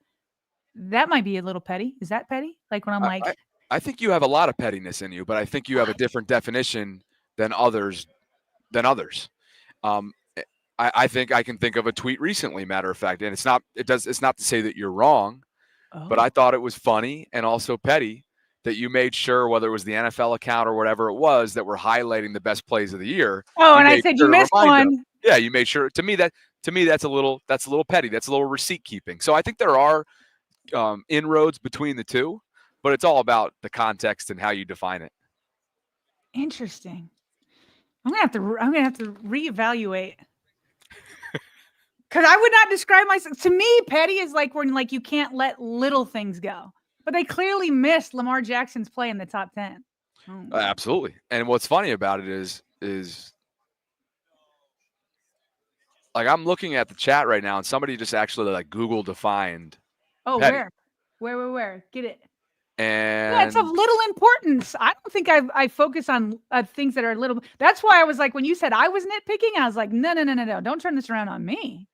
That might be a little petty. Is that petty? Like when I'm like, I think you have a lot of pettiness in you, but I think you have a different definition than others. Um, I think I can think of a tweet recently, matter of fact, and it's not to say that you're wrong, but I thought it was funny and also petty that you made sure, whether it was the NFL account or whatever it was, that we're highlighting the best plays of the year. oh, and I said you missed one. Yeah, you made sure. To me, that's a little petty. That's a little receipt keeping. So I think there are inroads between the two, but it's all about the context and how you define it. Interesting. I'm gonna have to reevaluate. Because I would not describe myself. To me, petty is like when like you can't let little things go. But they clearly missed Lamar Jackson's play in the top 10. Absolutely. And what's funny about it is like I'm looking at the chat right now, and somebody just actually like Google defined. Oh, petty. Where? Get it. And yeah, it's of little importance. I don't think I focus on things that are little. That's why I was like, when you said I was nitpicking, I was like, no. Don't turn this around on me.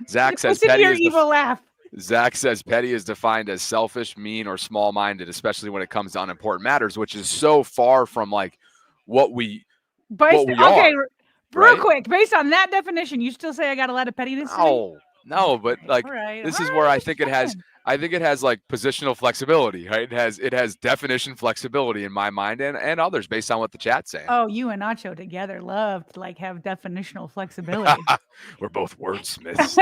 Zach says petty is evil laugh. Zach says petty is defined as selfish, mean, or small-minded, especially when it comes to unimportant matters, which is so far from like what we okay, are, real quick, based on that definition, you still say I got a lot of pettiness? No, but like this is where I think it has like positional flexibility, right? It has definition flexibility in my mind and others based on what the chat's saying. Oh, you and Nacho together love to like have definitional flexibility. We're both wordsmiths.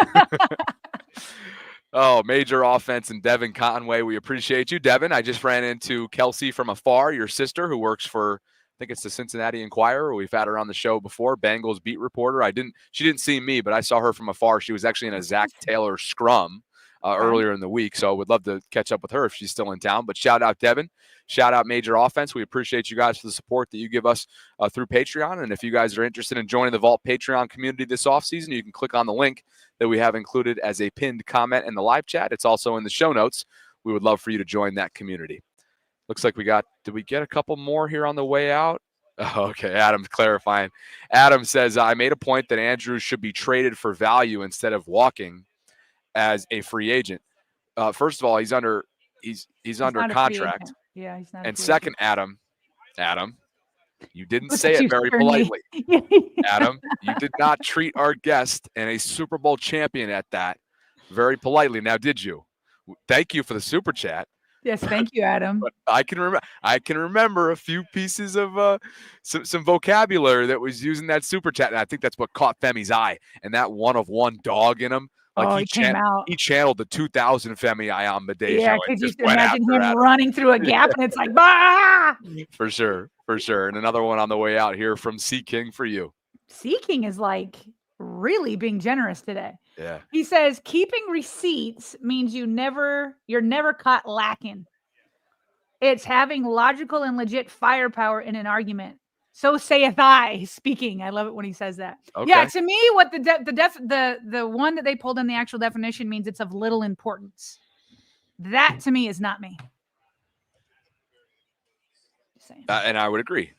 Oh, major offense and Devin Conway. We appreciate you, Devin. I just ran into Kelsey from afar, your sister, who works for, I think it's the Cincinnati Enquirer. We've had her on the show before, Bengals beat reporter. She didn't see me, but I saw her from afar. She was actually in a Zach Taylor scrum earlier in the week, so I would love to catch up with her if she's still in town. But shout out Devin, shout out Major Offense. We appreciate you guys for the support that you give us through Patreon. And if you guys are interested in joining the Vault Patreon community this offseason, you can click on the link that we have included as a pinned comment in the live chat. It's also in the show notes. We would love for you to join that community. Looks like did we get a couple more here on the way out? Oh, okay, Adam's clarifying. Adam says, I made a point that Andrews should be traded for value instead of walking as a free agent. First of all, he's under contract. Yeah, he's not. And second, Adam, you didn't say it very politely. Adam, you did not treat our guest and a Super Bowl champion at that very politely. Now, did you? Thank you for the super chat. Yes, thank you, Adam. But I can remember a few pieces of some vocabulary that was using that super chat, and I think that's what caught Femi's eye. And that one dog in him. Like he channeled the 2000 Femi Ayamba. Yeah, because you can imagine him running through a gap, and it's like, bah! For sure. And another one on the way out here from Sea King for you. Sea King is like really being generous today. Yeah. He says keeping receipts means you're never caught lacking. It's having logical and legit firepower in an argument. So saith I, speaking. I love it when he says that. Okay. Yeah, to me, what the one that they pulled in the actual definition means it's of little importance. That to me is not me. And I would agree.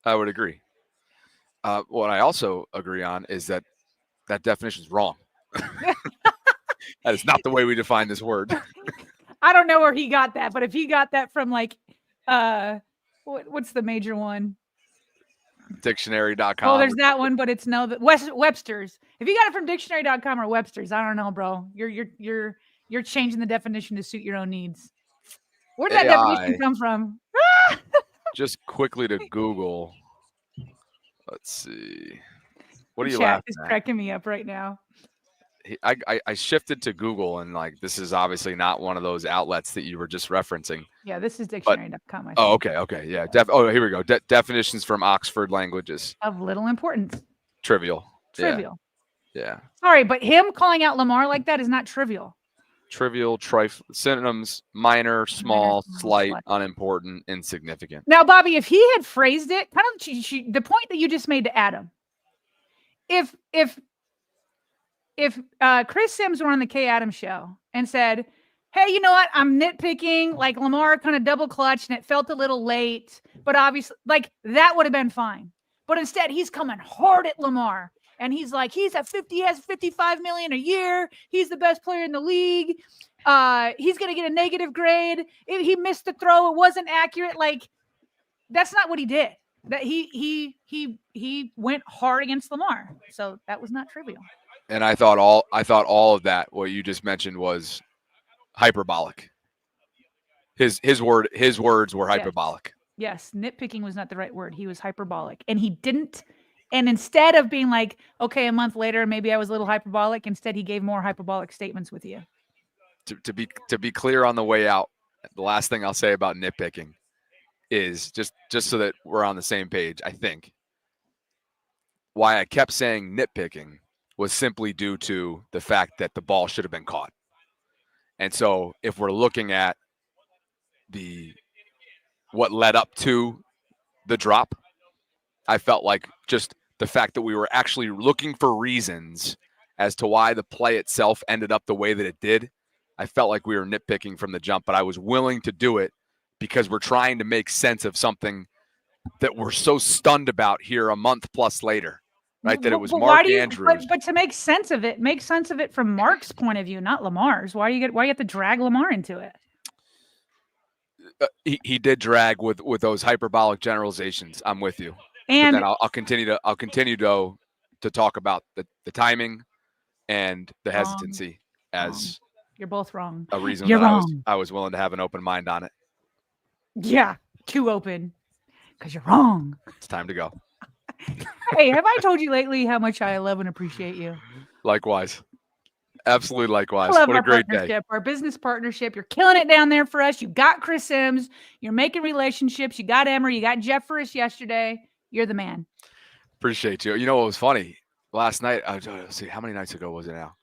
What I also agree on is that definition is wrong. That is not the way we define this word. I don't know where he got that, but if he got that from like, what's the major one? Dictionary.com. Oh, there's that one, but it's Webster's. If you got it from dictionary.com or Webster's, I don't know, bro. You're changing the definition to suit your own needs. Where did that definition come from? Just quickly to Google. Let's see. What are you laughing at? It's cracking me up right now. I shifted to Google, and like this is obviously not one of those outlets that you were just referencing. Yeah, this is dictionary.com. Oh, okay. Yeah. Here we go. Definitions from Oxford Languages. Of little importance. Trivial. Yeah. Sorry, but him calling out Lamar like that is not trivial. Trivial, synonyms: minor, small, slight, unimportant, insignificant. Now, Bobby, if he had phrased it, kind of the point that you just made to Adam, if Chris Sims were on the Kay Adams show and said, hey, you know what? I'm nitpicking. Like Lamar kind of double clutched and it felt a little late, but obviously, like that would have been fine. But instead, he's coming hard at Lamar. And he's like, he has 55 million a year. He's the best player in the league. He's going to get a negative grade. He missed the throw. It wasn't accurate. Like, that's not what he did. That he went hard against Lamar. So that was not trivial. And I thought all of that, what you just mentioned, was hyperbolic. His words were hyperbolic. Yes, nitpicking was not the right word. He was hyperbolic. And he didn't. And instead of being like, okay, a month later, maybe I was a little hyperbolic, instead he gave more hyperbolic statements with you. To be clear on the way out, the last thing I'll say about nitpicking is just so that we're on the same page, I think why I kept saying nitpicking was simply due to the fact that the ball should have been caught. And so if we're looking at what led up to the drop, I felt like just the fact that we were actually looking for reasons as to why the play itself ended up the way that it did, I felt like we were nitpicking from the jump, but I was willing to do it because we're trying to make sense of something that we're so stunned about here a month plus later, right? That it was Mark Andrews. But to make sense of it from Mark's point of view, not Lamar's. Why you have to drag Lamar into it? He did drag with those hyperbolic generalizations. I'm with you. And then I'll continue to talk about the timing and the hesitancy as you're both wrong. A reason you're that wrong. I was willing to have an open mind on it. Yeah, too open because you're wrong. It's time to go. Hey, have I told you lately how much I love and appreciate you? Likewise. Absolutely likewise. I love what a great day. Our business partnership. You're killing it down there for us. You got Chris Sims. You're making relationships. You got Emory. You got Jeff for us yesterday. You're the man. Appreciate you. You know what was funny? Last night, let's see, how many nights ago was it now?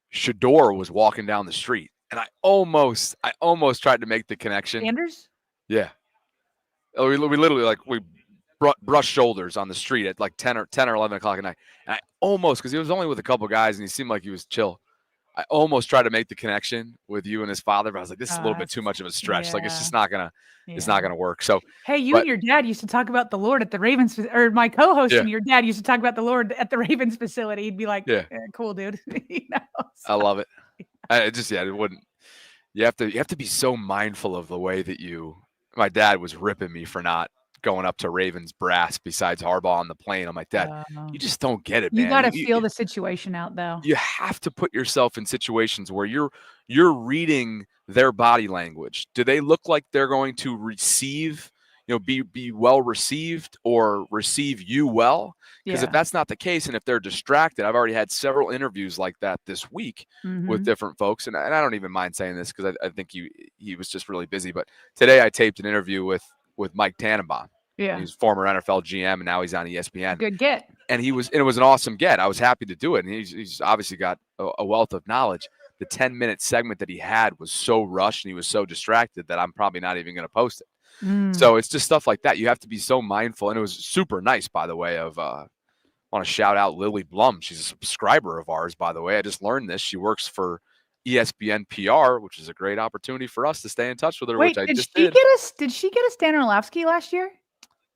Shador was walking down the street, and I almost tried to make the connection. Anders? Yeah. We literally we brushed shoulders on the street at like 10 or 11 o'clock at night. And I almost, because he was only with a couple guys and he seemed like he was chill, I almost tried to make the connection with you and his father, but I was like, this is a little bit too much of a stretch. Yeah. Like, it's just not gonna work. So, hey, and your dad used to talk about the Lord at the Ravens, or my co-host and your dad used to talk about the Lord at the Ravens facility. He'd be like, cool, dude. I love it. It wouldn't. You have to be so mindful of the way that my dad was ripping me for not going up to Ravens brass besides Harbaugh on the plane. I'm like, Dad, you just don't get it, man. You got to feel the situation out, though. You have to put yourself in situations where you're reading their body language. Do they look like they're going to receive, be well received or receive you well? Because if that's not the case, and if they're distracted, I've already had several interviews like that this week with different folks, and I don't even mind saying this because I think he was just really busy. But today I taped an interview with Mike Tannenbaum. Yeah. He's former NFL GM, and now he's on ESPN. Good get. And it was an awesome get. I was happy to do it. And he's obviously got a wealth of knowledge. The 10-minute segment that he had was so rushed and he was so distracted that I'm probably not even going to post it. So it's just stuff like that. You have to be so mindful. And it was super nice, by the way, I want to shout out Lily Blum. She's a subscriber of ours, by the way. I just learned this. She works for ESPN PR, which is a great opportunity for us to stay in touch with her. Wait, which I did just she did. Did she get a Stan Orlovsky last year?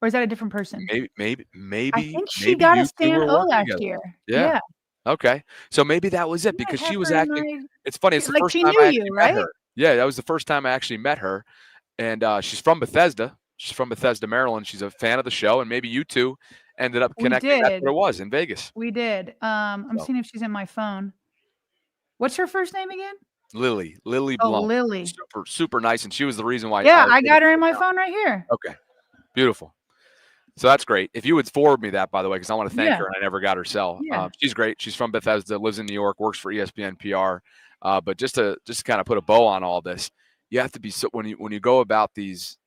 Or is that a different person? Maybe. I think she got a Stan O last year. Yeah. Okay. So maybe that was it because she was acting. It's funny. It's the first time I actually met her. Yeah, that was the first time I actually met her. And she's from Bethesda. She's from Bethesda, Maryland. She's a fan of the show. And maybe you two ended up connecting. That's what it was in Vegas. We did. I'm seeing if she's in my phone. What's her first name again? Lily Blum. Oh, Lily. Super nice. And she was the reason why. Yeah, I got her in my phone right here. Okay. Beautiful. So that's great. If you would forward me that, by the way, because I want to thank her and I never got her cell. Yeah. She's great. She's from Bethesda, lives in New York, works for ESPN PR. But just to kind of put a bow on all this, you have to be when you go about these,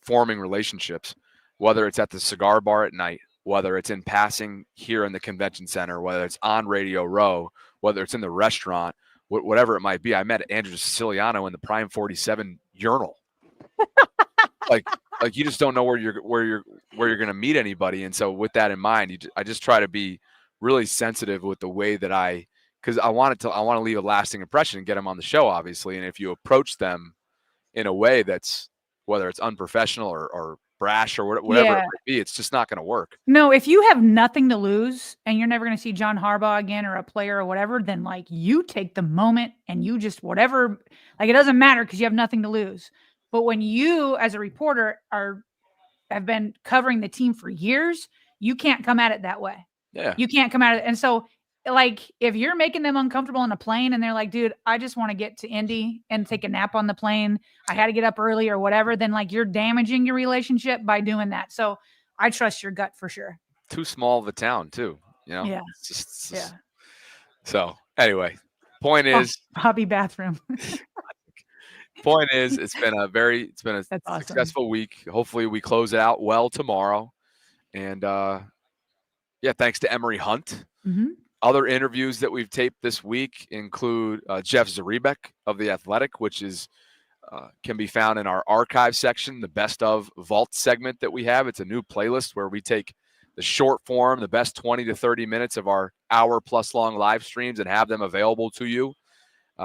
forming relationships, whether it's at the cigar bar at night, whether it's in passing here in the convention center, whether it's on Radio Row, whether it's in the restaurant, whatever it might be. I met Andrew Siciliano in the Prime 47 urinal. Like you just don't know where you're going to meet anybody. And so with that in mind, I just try to be really sensitive with the way that I because I want to leave a lasting impression and get them on the show, obviously. And if you approach them in a way that's, whether it's unprofessional or brash or whatever it Yeah. might be, it's just not going to work. No, if you have nothing to lose and you're never going to see John Harbaugh again or a player or whatever, then like you take the moment and you just whatever, like it doesn't matter because you have nothing to lose. But when you as a reporter have been covering the team for years, you can't come at it that way. Yeah. You can't come at it. And so like if you're making them uncomfortable on a plane and they're like, dude, I just want to get to Indy and take a nap on the plane. I had to get up early or whatever. Then like you're damaging your relationship by doing that. So I trust your gut for sure. Too small of a town too, you know? Yeah. It's just, Yeah. So anyway, point is, Hobby bathroom. point is, it's been a That's awesome. successful week. Hopefully we close it out well tomorrow. And yeah, thanks to Emory Hunt. Mm-hmm. Other interviews that we've taped this week include Jeff Zaribek of The Athletic, which is can be found in our archive section, the Best of Vault segment that we have. It's a new playlist where we take the short form, the best 20 to 30 minutes of our hour-plus long live streams and have them available to you.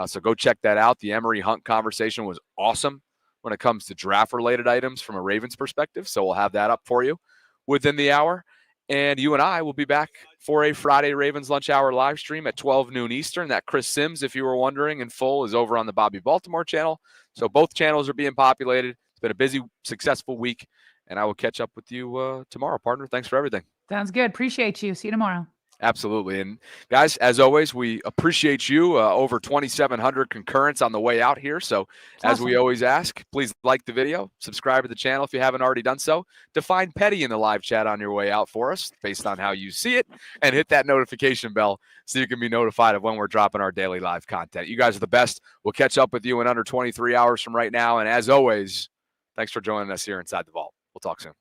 So go check that out. The Emory Hunt conversation was awesome when it comes to draft-related items from a Ravens perspective. So we'll have that up for you within the hour. And you and I will be back for a Friday Ravens Lunch Hour live stream at 12 noon Eastern. That Chris Sims, if you were wondering, in full is over on the Bobby Baltimore channel. So both channels are being populated. It's been a busy, successful week. And I will catch up with you tomorrow, partner. Thanks for everything. Sounds good. Appreciate you. See you tomorrow. Absolutely. And guys, as always, we appreciate you. Over 2,700 concurrents on the way out here. So as we always ask, please like the video, subscribe to the channel if you haven't already done so. Define petty in the live chat on your way out for us based on how you see it, and hit that notification bell so you can be notified of when we're dropping our daily live content. You guys are the best. We'll catch up with you in under 23 hours from right now. And as always, thanks for joining us here inside the vault. We'll talk soon.